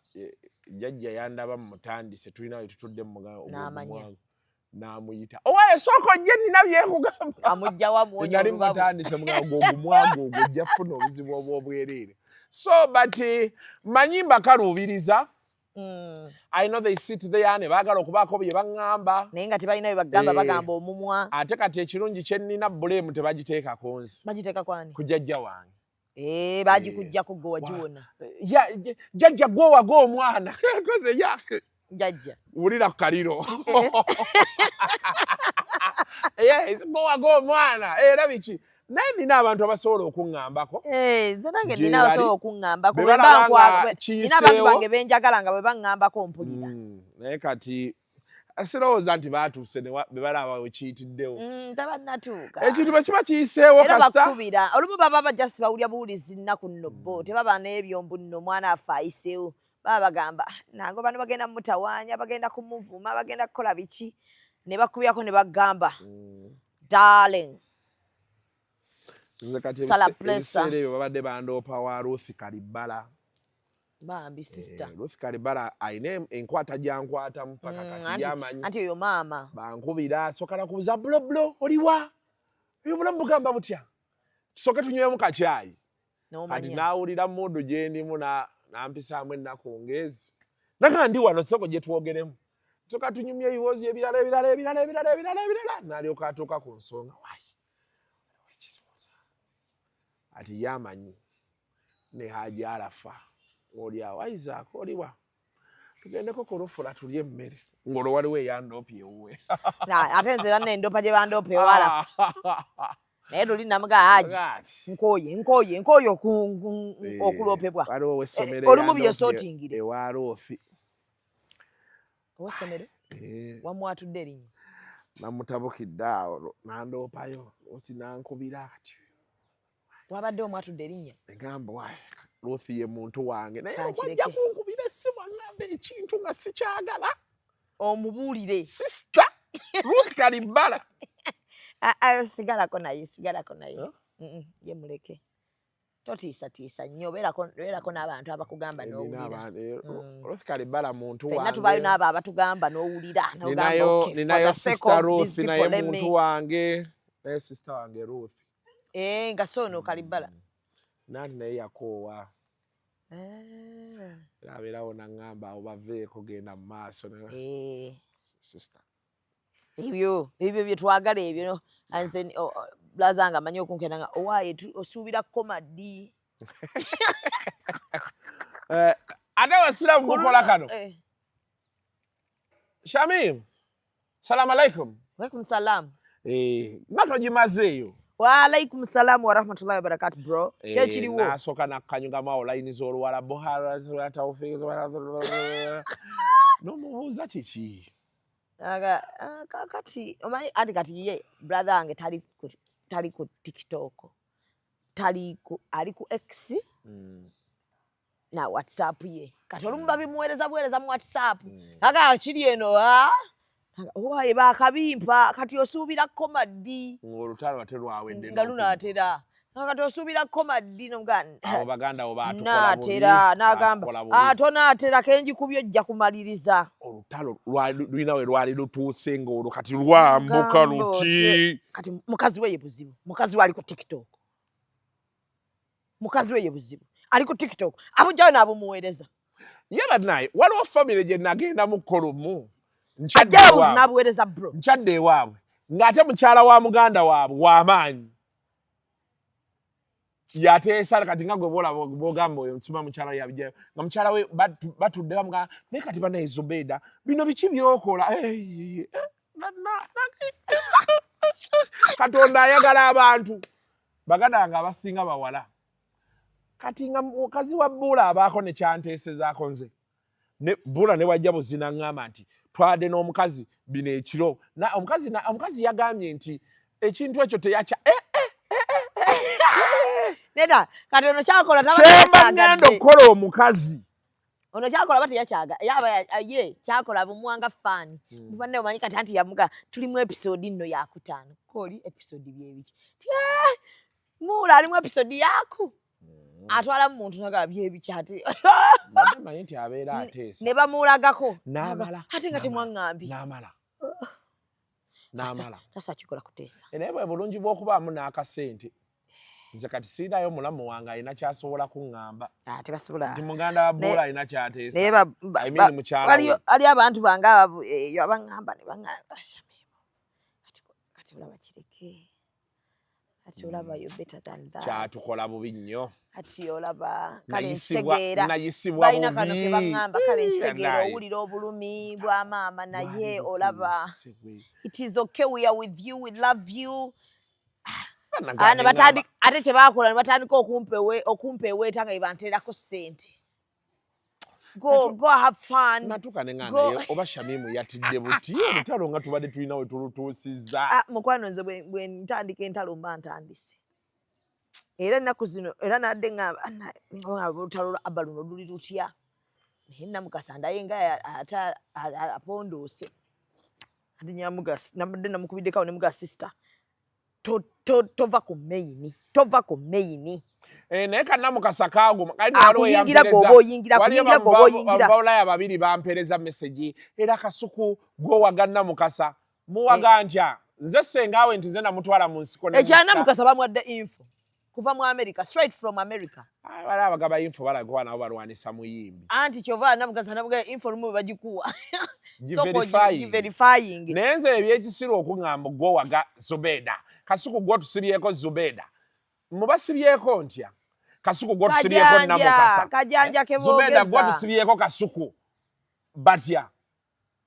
Speaker 2: jjajja yandaba mutandise tulina we tutudde mumugabo n'amuyita owaayo sooka ojje nina byekugamba
Speaker 1: amugjawo amuwonya
Speaker 2: nali mutandise mugabo ogwo ogwo ojja funa obuzibu obwobwereere so but manyi mbakaluubiriza I know they sit there ne baagala okubaako bye baŋŋamba
Speaker 1: naye nga tebalina bye bagamba bagamba omumwa
Speaker 2: ate kati ekirungi kye nnina bulemu tebagiteekako nze
Speaker 1: bagiteeka kwani
Speaker 2: ku jjajja wange
Speaker 1: bagikuggyako gwe wagiwona
Speaker 2: jjajja gwowaga omwana koze
Speaker 1: jjajja
Speaker 2: wulira ku kaliro gwowaga omwana era biki naye nina abantu abasobola okuŋŋambako
Speaker 1: nze nange nina abasobola okuŋŋambako nina abantu bange benjagala nga bwe baŋŋambako mpulira
Speaker 2: naye kati sirowooza nti baatuuse be balaba wekiyitiddewo
Speaker 1: tabannatuuka
Speaker 2: ekintu bwe kiba kiyiseewo
Speaker 1: era bakubira olumu baba bajja sibawulya buwulizi nnaku nno bo tebaba n'ebyombu nno omwana affe ayiseewo baba bagamba nange bano bagenda mutawaanya bagenda kumuvuma bagenda kukola biki ne bakubyako ne bagamba darling
Speaker 2: ebiseera ebyo babadde bandoopa wa Ruth Kalibala
Speaker 1: bambi sister
Speaker 2: Ruth Kalibala ayina enkwata gyankwatamu paka kati yamanyi
Speaker 1: anti oyo maama
Speaker 2: bankubira soka nakubuza bulo oliwa ebulamu bugamba butya tusoke tunywemu kacyayi kati naawulira mundu gye ndimu nampisaamu ennaku ngezi nanga ndi wano soko gye twogeremu tusoka tunyumye ebiwoozi ebirala nalyoka atuuka ku nsonga waayi ati yamanyi ne Haji Arafa oli awo Isaac oliwa tugendeko ku lufula tulye emmere ng'olwo waliwo eyandoopa ewuwe
Speaker 1: ate nze banna endoopa gye bandoopa ewala naye luli namuga Haji nkooye okuloopebwa olumu byesootingire
Speaker 2: ewa Loofi
Speaker 1: ow'essomero wamwatudde erinnya
Speaker 2: namutabukidde awo nandoopayo osi nankubira kati
Speaker 1: wabadde omwatudde erinnya
Speaker 2: egamba waayi Ruth ye muntu wange naye wajja kunkubira essimu aŋŋamba ekintu nga sikyagala
Speaker 1: omubuulire
Speaker 2: sister Ruth Kalibala
Speaker 1: sigalako naye ye muleke totiisatiisa nnyo beerako n'abantu abakugamba n'owulira
Speaker 2: Ruth Kalibala muntu wange
Speaker 1: fenna tubaayo n'abo abatugamba n'owulira
Speaker 2: ninayo sister Ruth naye muntu wange naye sister wange Ruth
Speaker 1: nga soono Kalibala
Speaker 2: nani naye yakoowa abeerawo naŋŋamba awo baveeko genda mu maaso sister
Speaker 1: ebyo byetwagala ebyo nze blaza nga amanyi okunkenda nga owaaye osuubira komadi
Speaker 2: ate wasiramu kukola kano Shamim. Salam alaikum.
Speaker 1: Walaikum salam.
Speaker 2: Ngato jimazeyo.
Speaker 1: Wa alaikum salam wa rahmatullahi wa barakatuh bro. Chechiriwo.
Speaker 2: Nasoka nakanyuga maolaini zolwala bohara tawfik. No mubuza chichi.
Speaker 1: Kati omanyi ati kati ye brother ange tali ku TikTok. Ali ku X. Na WhatsApp ye. Kati olumba bimuwereza mu WhatsApp. Kiri eno owaye bakabimpa kati osuubira komadi.
Speaker 2: Olutalo aterwawe ndeno.
Speaker 1: Ngaluna atera. Kati osuubira komadi nomuganda.
Speaker 2: Abo baganda oba
Speaker 1: atukola bubi. Nagamba tona atera kenji kubyo jja kumaliriza.
Speaker 2: Olutalo lwalina we lwali lutuuse ng'olwo kati lwambuka luti.
Speaker 1: Kati mukazi we ye buzibu. Mukazi we ali ku TikTok. Mukazi we ye buzibu. Ali ku TikTok. Abujjayo n'abumuweereza.
Speaker 2: Yeba naye waliwo family gye nagenda mu kolomu. Nchadde ewaabwe ng'ate mukyala wa muganda waabwe w'amaanyi. Yateesa kati nga gwe bw'ogamba oyo nsima mukyala we yabijjayo nga mukyala we batudde bamugaa naye kati banaye Zubeda bino biki by'okola? Katonda ayagala abantu. Baganda nga abasinga bawala. Kati nga mukazi wa Bula abaako ne kyanteesezaako nze. Bula ne wajja buzina ngamba nti twade n'omukazi bino ekiro. Omukazi yagambye nti ekintu ekyo teyacha.
Speaker 1: Neda kati ono kyakola
Speaker 2: Chemba ngendo kola omukazi.
Speaker 1: Ono kyakola bati yakyaga. Yaba ye kyakola bumuwanga fani. Mubanne omanyi kati anti yamuga tuli mu episode nno ya 5. Koli episode byebiki. Mula ali mu episode yaku. Atwala muntu naga byebiki ati.
Speaker 2: Manyi nti abeera ateesa.
Speaker 1: Ne bamuulagako.
Speaker 2: N'amala.
Speaker 1: Ate nga temwangambi.
Speaker 2: N'amala.
Speaker 1: Tasa kikola kuteesa.
Speaker 2: Naye bwe bulungi bw'okubaamu n'akasente. Nze kati siirayo mulamu wange alina kyasobola kuŋŋamba.
Speaker 1: Tebasobola.
Speaker 2: Nti muganda wa Bula alina kyateesa.
Speaker 1: Naye mukyala ali abantu bange eyo abaŋŋamba ne baŋŋamba kati olaba kireke. Kati olaba yo better than that.
Speaker 2: Kyatukola bubi nnyo.
Speaker 1: Kati olaba kale ntegeera. Balina kano ke baŋŋamba kale ntegeera owulira obulumi bwa maama naye olaba. It is okay, we are with you, we love you. Ate kyebakola ne batandika okumpeweeta nga bebanteerako ssente. Go have fun.
Speaker 2: Natuka ne nga naye oba Shamimu yatidde buti olutalo nga tubadde tulina we tulutuusizza.
Speaker 1: Mukwano nze bwe ntandika entalo mba ntandise. Era ennaku zino era nadde nga olutalo abba luno luli lutya. Naye Namukasa ndaye nga apondoose. Ate Nyamugasa namadde namukubiddeko ne muga sister. Tova ku maini.
Speaker 2: Naye Namukasa kaaguma.
Speaker 1: Akuyingira gwoba oyingira.
Speaker 2: Bawulaya babiri bampeereza message. Era Kasuku gwowaga Namukasa. Muwaga ntya. Nze sengaawe nti nze namutwala mu nsiko ne
Speaker 1: ekya Namukasa bamuwadde info. Kuva mu America, straight from America.
Speaker 2: Bali abagaba info balagwa nabo balwanisa muyimbi.
Speaker 1: Anti kyova Namukasa nabuga info lumu bagikuwa.
Speaker 2: Verifying. Nenze ebyekisiru okuŋŋamba gwowaga Zubeda. Kasuku gwo tusibyeko Zubeda. Mubasibyeko ntya. Kasuku gwo tusibyeko Namukasa.
Speaker 1: Kajanja ke
Speaker 2: Zubeda gwo tusibyeko Kasuku. Batya.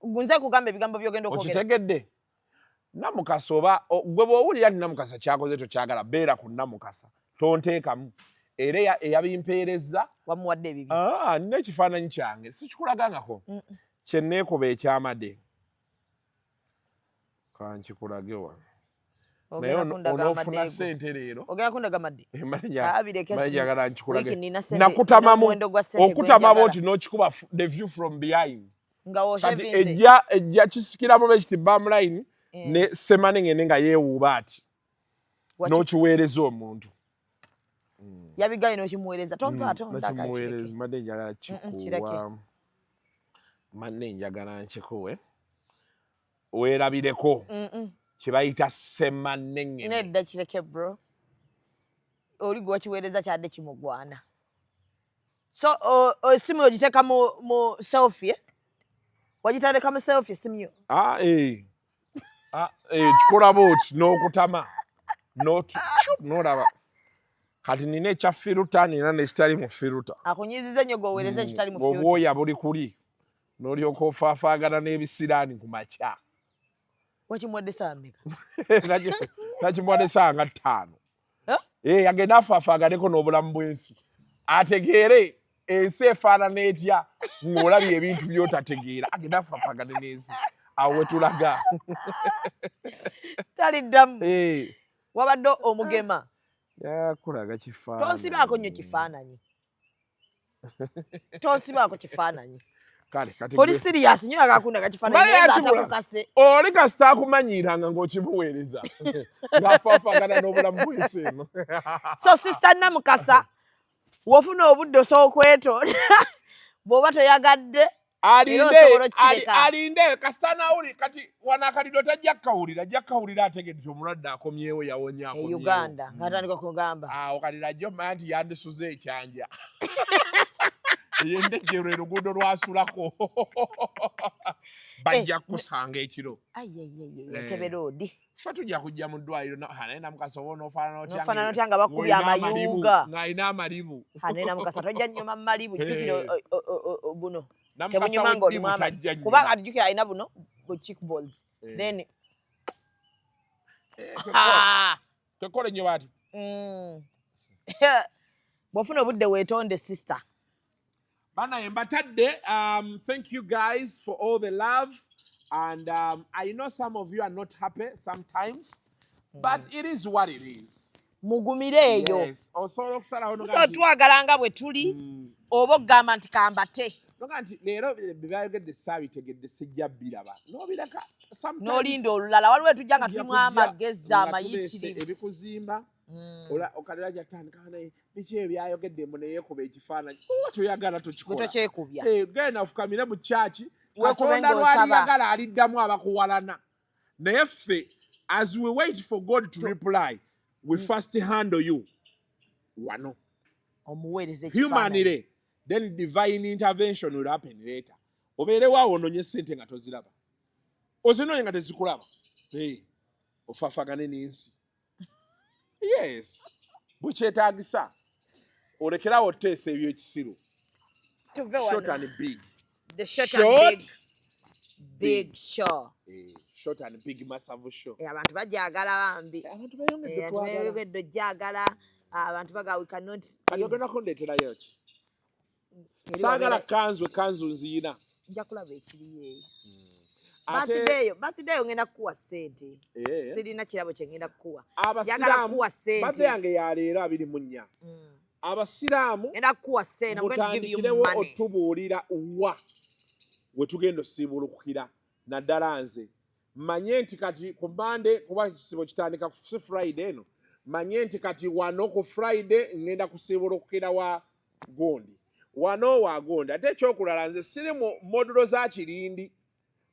Speaker 1: Gunze kugamba ebigambo byogenda okwogera.
Speaker 2: Okitegedde. Namukasa oba gwe bw'owulira nti Namukasa kyakoze tokyagala beera ku Namukasa. Tonteekamu. Era eyabimpeereza.
Speaker 1: Wamuwadde ebibi.
Speaker 2: Nina ekifaananyi kyange. Sikikulagangako. Kye neekuba ekyamade. Kankikulage wano. Naye onoofuna ssente leero.
Speaker 1: Ogenda kundaga madde.
Speaker 2: Manjagala nkikulage. Nakutamamu okutama boti n'okikuba the view from behind. Kati ejja kisikiramu bekiti bam line ne semane ngene nga yeewuuba ati. N'okiweereza omuntu.
Speaker 1: Yabigayo n'okimuweereza.
Speaker 2: Nakimuweereza madde njagala kikuwa. Madde njagala nkikuwe. Weerabireko. Kibayita semane.
Speaker 1: Nedda kireke bro. Oli gwe wakiweereza kyadde kimugwana. So simu ogiteeka mu selfie. Wagitandika mu selfie simu yo.
Speaker 2: Kikola bwoti n'okutama. N'olaba. Kati nina ekya firuta nina n'ekitali mu firuta.
Speaker 1: Akunyiiziza nnyo gwe oweereza ekitali mu firuta.
Speaker 2: Obwoya buli kuli. n'olyoka ofaafaagana n'ebisiraani ku makya.
Speaker 1: Wakimwadde sambika?
Speaker 2: Nakimwadde sanga 5. Agenda afaafaaganeko n'obulamu bw'ensi. Ategeere ensi efaanana etya ng'olabye ebintu by'otategeera. Agenda afaafagane n'ensi. Awo we tulaga.
Speaker 1: Taliddamu. Wabadde omugema.
Speaker 2: Yakulaga kifaananyi.
Speaker 1: Tonsibaako nnyo kifaananyi. Tonsibaako kifaananyi.
Speaker 2: Kale kati
Speaker 1: oli serious nnyo akakundaga kifaananyi atakukase.
Speaker 2: Oli kasita akumanyiiranga ng'okimuweereza. Ng'afaafagana n'obulamu bw'ensi eno.
Speaker 1: So sister Namukasa, wofuna obudde osobola okwetonda bw'oba toyagadde
Speaker 2: alinde kasita naawuli kati wanaakalido tajja kkawulira ajja kkawulira ategedde nti omulwadde akomyewo yawonya akomyewo.
Speaker 1: Uganda ng'atandika kugamba.
Speaker 2: Awo kati najjo manya nti yandisuze ekyanja. Yendejjero eruguudo lwasulako. Bajja kusanga ekiro.
Speaker 1: Teberoodi.
Speaker 2: Ffe tujja kujja mu ddwaliro naye Namukasa oba n'ofaanana otya.
Speaker 1: N'ofaanana otya nga bakubye amayuuga.
Speaker 2: Ng'alina amalibu.
Speaker 1: Naye Namukasa tojja nnyuma mu malibu buno.
Speaker 2: Namukasa w'eddibu tajja nnyuma.
Speaker 1: Kubanga atujjukira alina buno cheekbones. Then
Speaker 2: Kekole nnyo bati.
Speaker 1: Bw'ofuna obudde weetonde sister.
Speaker 2: Bana mbatadde, thank you guys for all the love. And I know some of you are not happy sometimes, but it is what it is.
Speaker 1: Mugumireeyo.
Speaker 2: Yes. Osobola okusalawo
Speaker 1: so twagala nga bwe tuli oba ogamba nti kambate.
Speaker 2: Noga nti leero byayogedde saabitegedde sijja biraba. N'obireka sometimes.
Speaker 1: N'olinda olulala waliwo tujja nga tulimu amagezi amayitirivu.
Speaker 2: Ebikuzimba. Okalira gyatandika naye biki ebyayogedde mu neyeekuba ekifaananyi. Toyagala tokikola.
Speaker 1: Tokyekubya.
Speaker 2: Genda ofukamire mu kyaki. Katonda lw'aliyagala aliddamu abakuwalana. Naye ffe, as we wait for God to reply, we first handle you. Wano.
Speaker 1: Omuweereza ekifaananyi.
Speaker 2: Humanly, then divine intervention will happen later. Obeerewo awo ononye ssente nga toziraba. Ozinoonya nga tezikulaba. Ofaafagane n'ensi. Yes. Bukyetaagisa. Olekerawo oteesa eby'ekisiru. Short and big.
Speaker 1: The short and big show.
Speaker 2: Short and big massive show.
Speaker 1: Abantu bajagala bambi. Abantu bayongedde jagala. Abantu baga we cannot.
Speaker 2: Ayogenda kundeeterayo ki? Saagala kanzu nziyina.
Speaker 1: Nja kulaba ekiriyo eyo. Birthday ngenda kukuwa ssente. Sirina kirabo kye ngenda kukuwa. Njagala kukuwa ssente.
Speaker 2: Birthday yange ya leero 24. Abasiraamu
Speaker 1: ngenda kukuwa ssente. I'm going to give you money.
Speaker 2: Otubuulira wa we tugenda osiibulukira naddala nze. Manye nti kati ku Monday kuba ekisibo kitandika ku Friday eno. Manye nti kati wano ku Friday ngenda kusiibulukira wa Gondi. Wano wa Gondi. Ate ekyokulala nze siri mu modulo za Kirindi.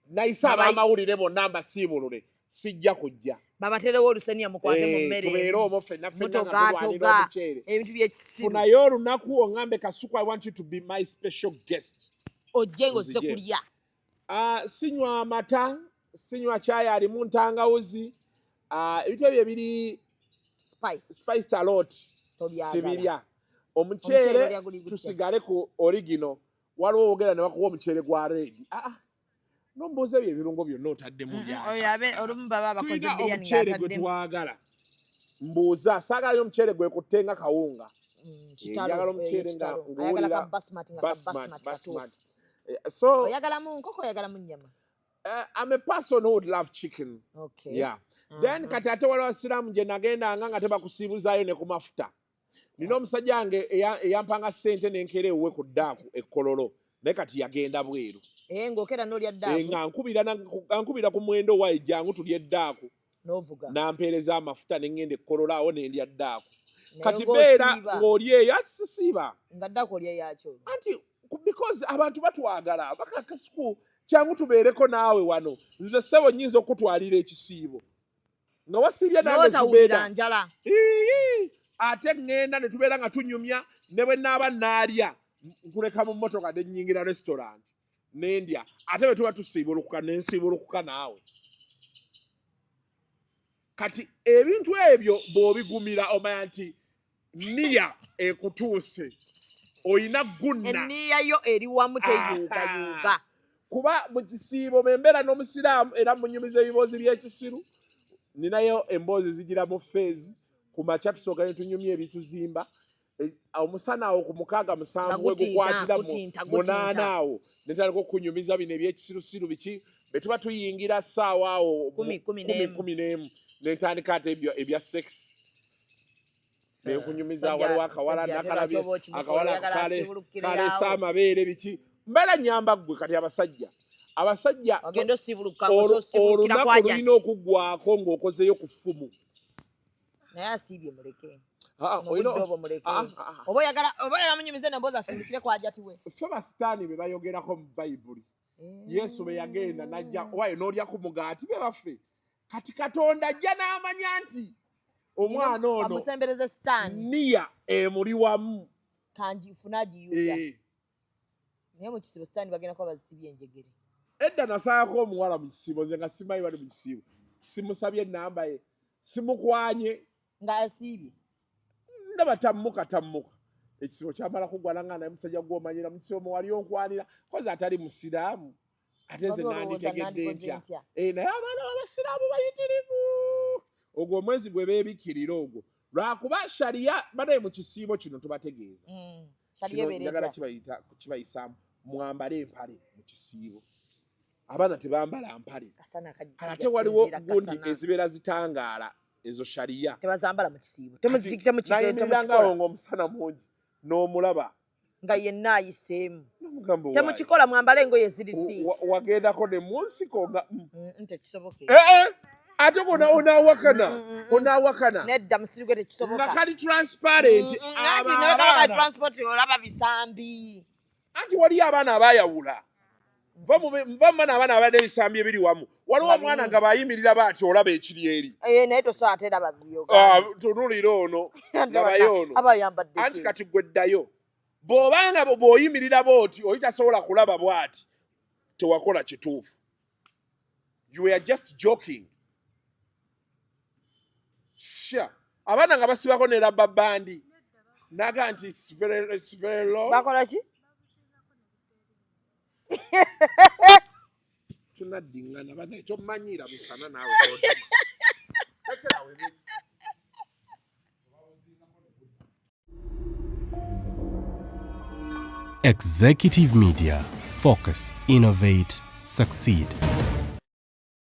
Speaker 2: Nayise abamawulire bonna mbasiibulule. Sijja kujja.
Speaker 1: Babaterewo olusenya mukwate mu mmere.
Speaker 2: Tubeera omwo ffenna nga tulwanira omuceere.
Speaker 1: Ebintu by'ekisibo.
Speaker 2: Funayo olunaku ongambe Kasuku, I want you to be my special guest.
Speaker 1: Ojje ng'ozze kulya.
Speaker 2: Sinywa amata, sinywa chai alimu ntangawuzi. Ebintu ebyo biri spiced a lot. Sibirya. Omuceere tusigale ku original. Waliwo ogera ne bakuwa omuceere gwa red. Nomboze ebyo ebirungo byonna otaddemu byaki.
Speaker 1: Oyabe olumu baba bakoze biryani
Speaker 2: omuceere gwe twagala. Mbuuza saagalayo omuceere gwe kuttenga kawunga. Njagala omuceere nga nguwulira basmati. So
Speaker 1: oyagala mu nkoko oyagala mu nnyama?
Speaker 2: I'm a person who would love chicken.
Speaker 1: Okay.
Speaker 2: Yeah. Then kati ate waliwo abasiraamu gye nagendanga nga tebakusiibuzaayo ne ku mafuta. Nina omusajja wange eyampanga ssente n'enkeera ewuwe ku ddaaku ekkololo. Naye kati yagenda bweru.
Speaker 1: Ng'okera n'olya ddaaku.
Speaker 2: Nga nkubira ku mwendo wa ejjangu tulya ddaaku.
Speaker 1: N'ovuga.
Speaker 2: Nampeereza amafuta ne ŋŋenda ekkololo awo ne ndya ddaaku. Kati beera ng'oli eyo sisiiba.
Speaker 1: Nga ddaaku olya yakyo.
Speaker 2: Anti because abantu batwagala Kasuku kyangu tubeereko naawe wano. Nze ssebo nnyinza okutwalira ekisiibo. Nga wasiibye nange
Speaker 1: zibeera njala.
Speaker 2: Ate ŋŋenda ne tubeera nga tunyumya ne bwe naaba naalya nkuleka mu mmotoka ne nnyingira restaurant n'endya. Ate bwe tuba tusiibulukuka ne nsiibulukuka naawe. Kati ebintu ebyo bw'obigumira omanya nti nniya ekutuuse. Oyina gunna.
Speaker 1: Enniya yo eri wamu teyuuga.
Speaker 2: kuba mu kisiibo membeera n'omusiraamu era munyumiza ebiboozi by'ekisiru ninayo emboozi zigira mu feezi ku makya tusooka ne tunyumya ebituzimba omusana awo ku 6-7 we gukwatira munaana awo netandika okunyumiza bino ebyekisirusiru biki be tuba tuyingira ssaawa awo 10 netandika ate ebya sex nenkunyumiza waliwo akawala nakalabye akawala kalesa amabeere biki mbeera nyamba ggwe kati abasajja olunaku lulina okuggwako ng'okozeyo ku ffumu
Speaker 1: naye asiibye muleke oba oyagala munyumize nemboozi asimbukire kwajatiwe
Speaker 2: ffe basitaani be bayogerako mu bayibuli yesu be yagenda najja owayo n'olya ku mugaati be baffe kati katonda ajja n'amanya nti omwana ono
Speaker 1: amusembereze sitaani
Speaker 2: niya emuli wamu
Speaker 1: kanjifuna agiyuya naye mu kisibo sitaani bagenda kuba bazisibye enjegere
Speaker 2: edda nasaako omuwala mu kisibo nze nga simanyi bali mu kisibo simusabye enamba ye simukwanye
Speaker 1: nga asiibye
Speaker 2: ndaba tammuka ekisibo kyamala kugwana nga naye musajja gw'omanyira mu kisibo muwali onkwanira kozi atali musiraamu ate nze nanditegedde ntya naye abaana b'abasiraamu bayitirivu ogwo omwezi gwe beebikkirira ogwo lwakuba shariya banaye mu kisiibo kino tubategeeza njagala kibayisaamu mwambale empale mu kisiibo abaana tebambala mpale ate waliwo gundi ezibeera zitangaala ezo shariya
Speaker 1: tebazambala mu kisiibo
Speaker 2: temukikolanga omusana mungi n'omulaba
Speaker 1: nga yenna ayiseemu temukikola mwambale engoye ziri
Speaker 2: wagendako ne munsiko nga
Speaker 1: tekisoboke
Speaker 2: ate onawakana
Speaker 1: nedda musirigwe tekisoboka
Speaker 2: nga kali transparent
Speaker 1: transport olaba bisambi
Speaker 2: anti waliyo abaana abayawula nva mu baana abadde ebisambi ebiri wamu waliwo omwana nga bayimirira baati olaba ekiri eri
Speaker 1: naye tosaate eraba
Speaker 2: tunulira ono ngabayo ono anti kati gwe ddayo bw'obanga bw'oyimirira booti oli tasobola kulaba bwati tewakola kituufu you were just joking abaana nga basibako ne rubber bandi naga nti it's very low
Speaker 1: bakola ki
Speaker 2: tunaddiŋŋana banaye tomanyira busana naawe
Speaker 4: Executive Media. Focus, innovate, succeed.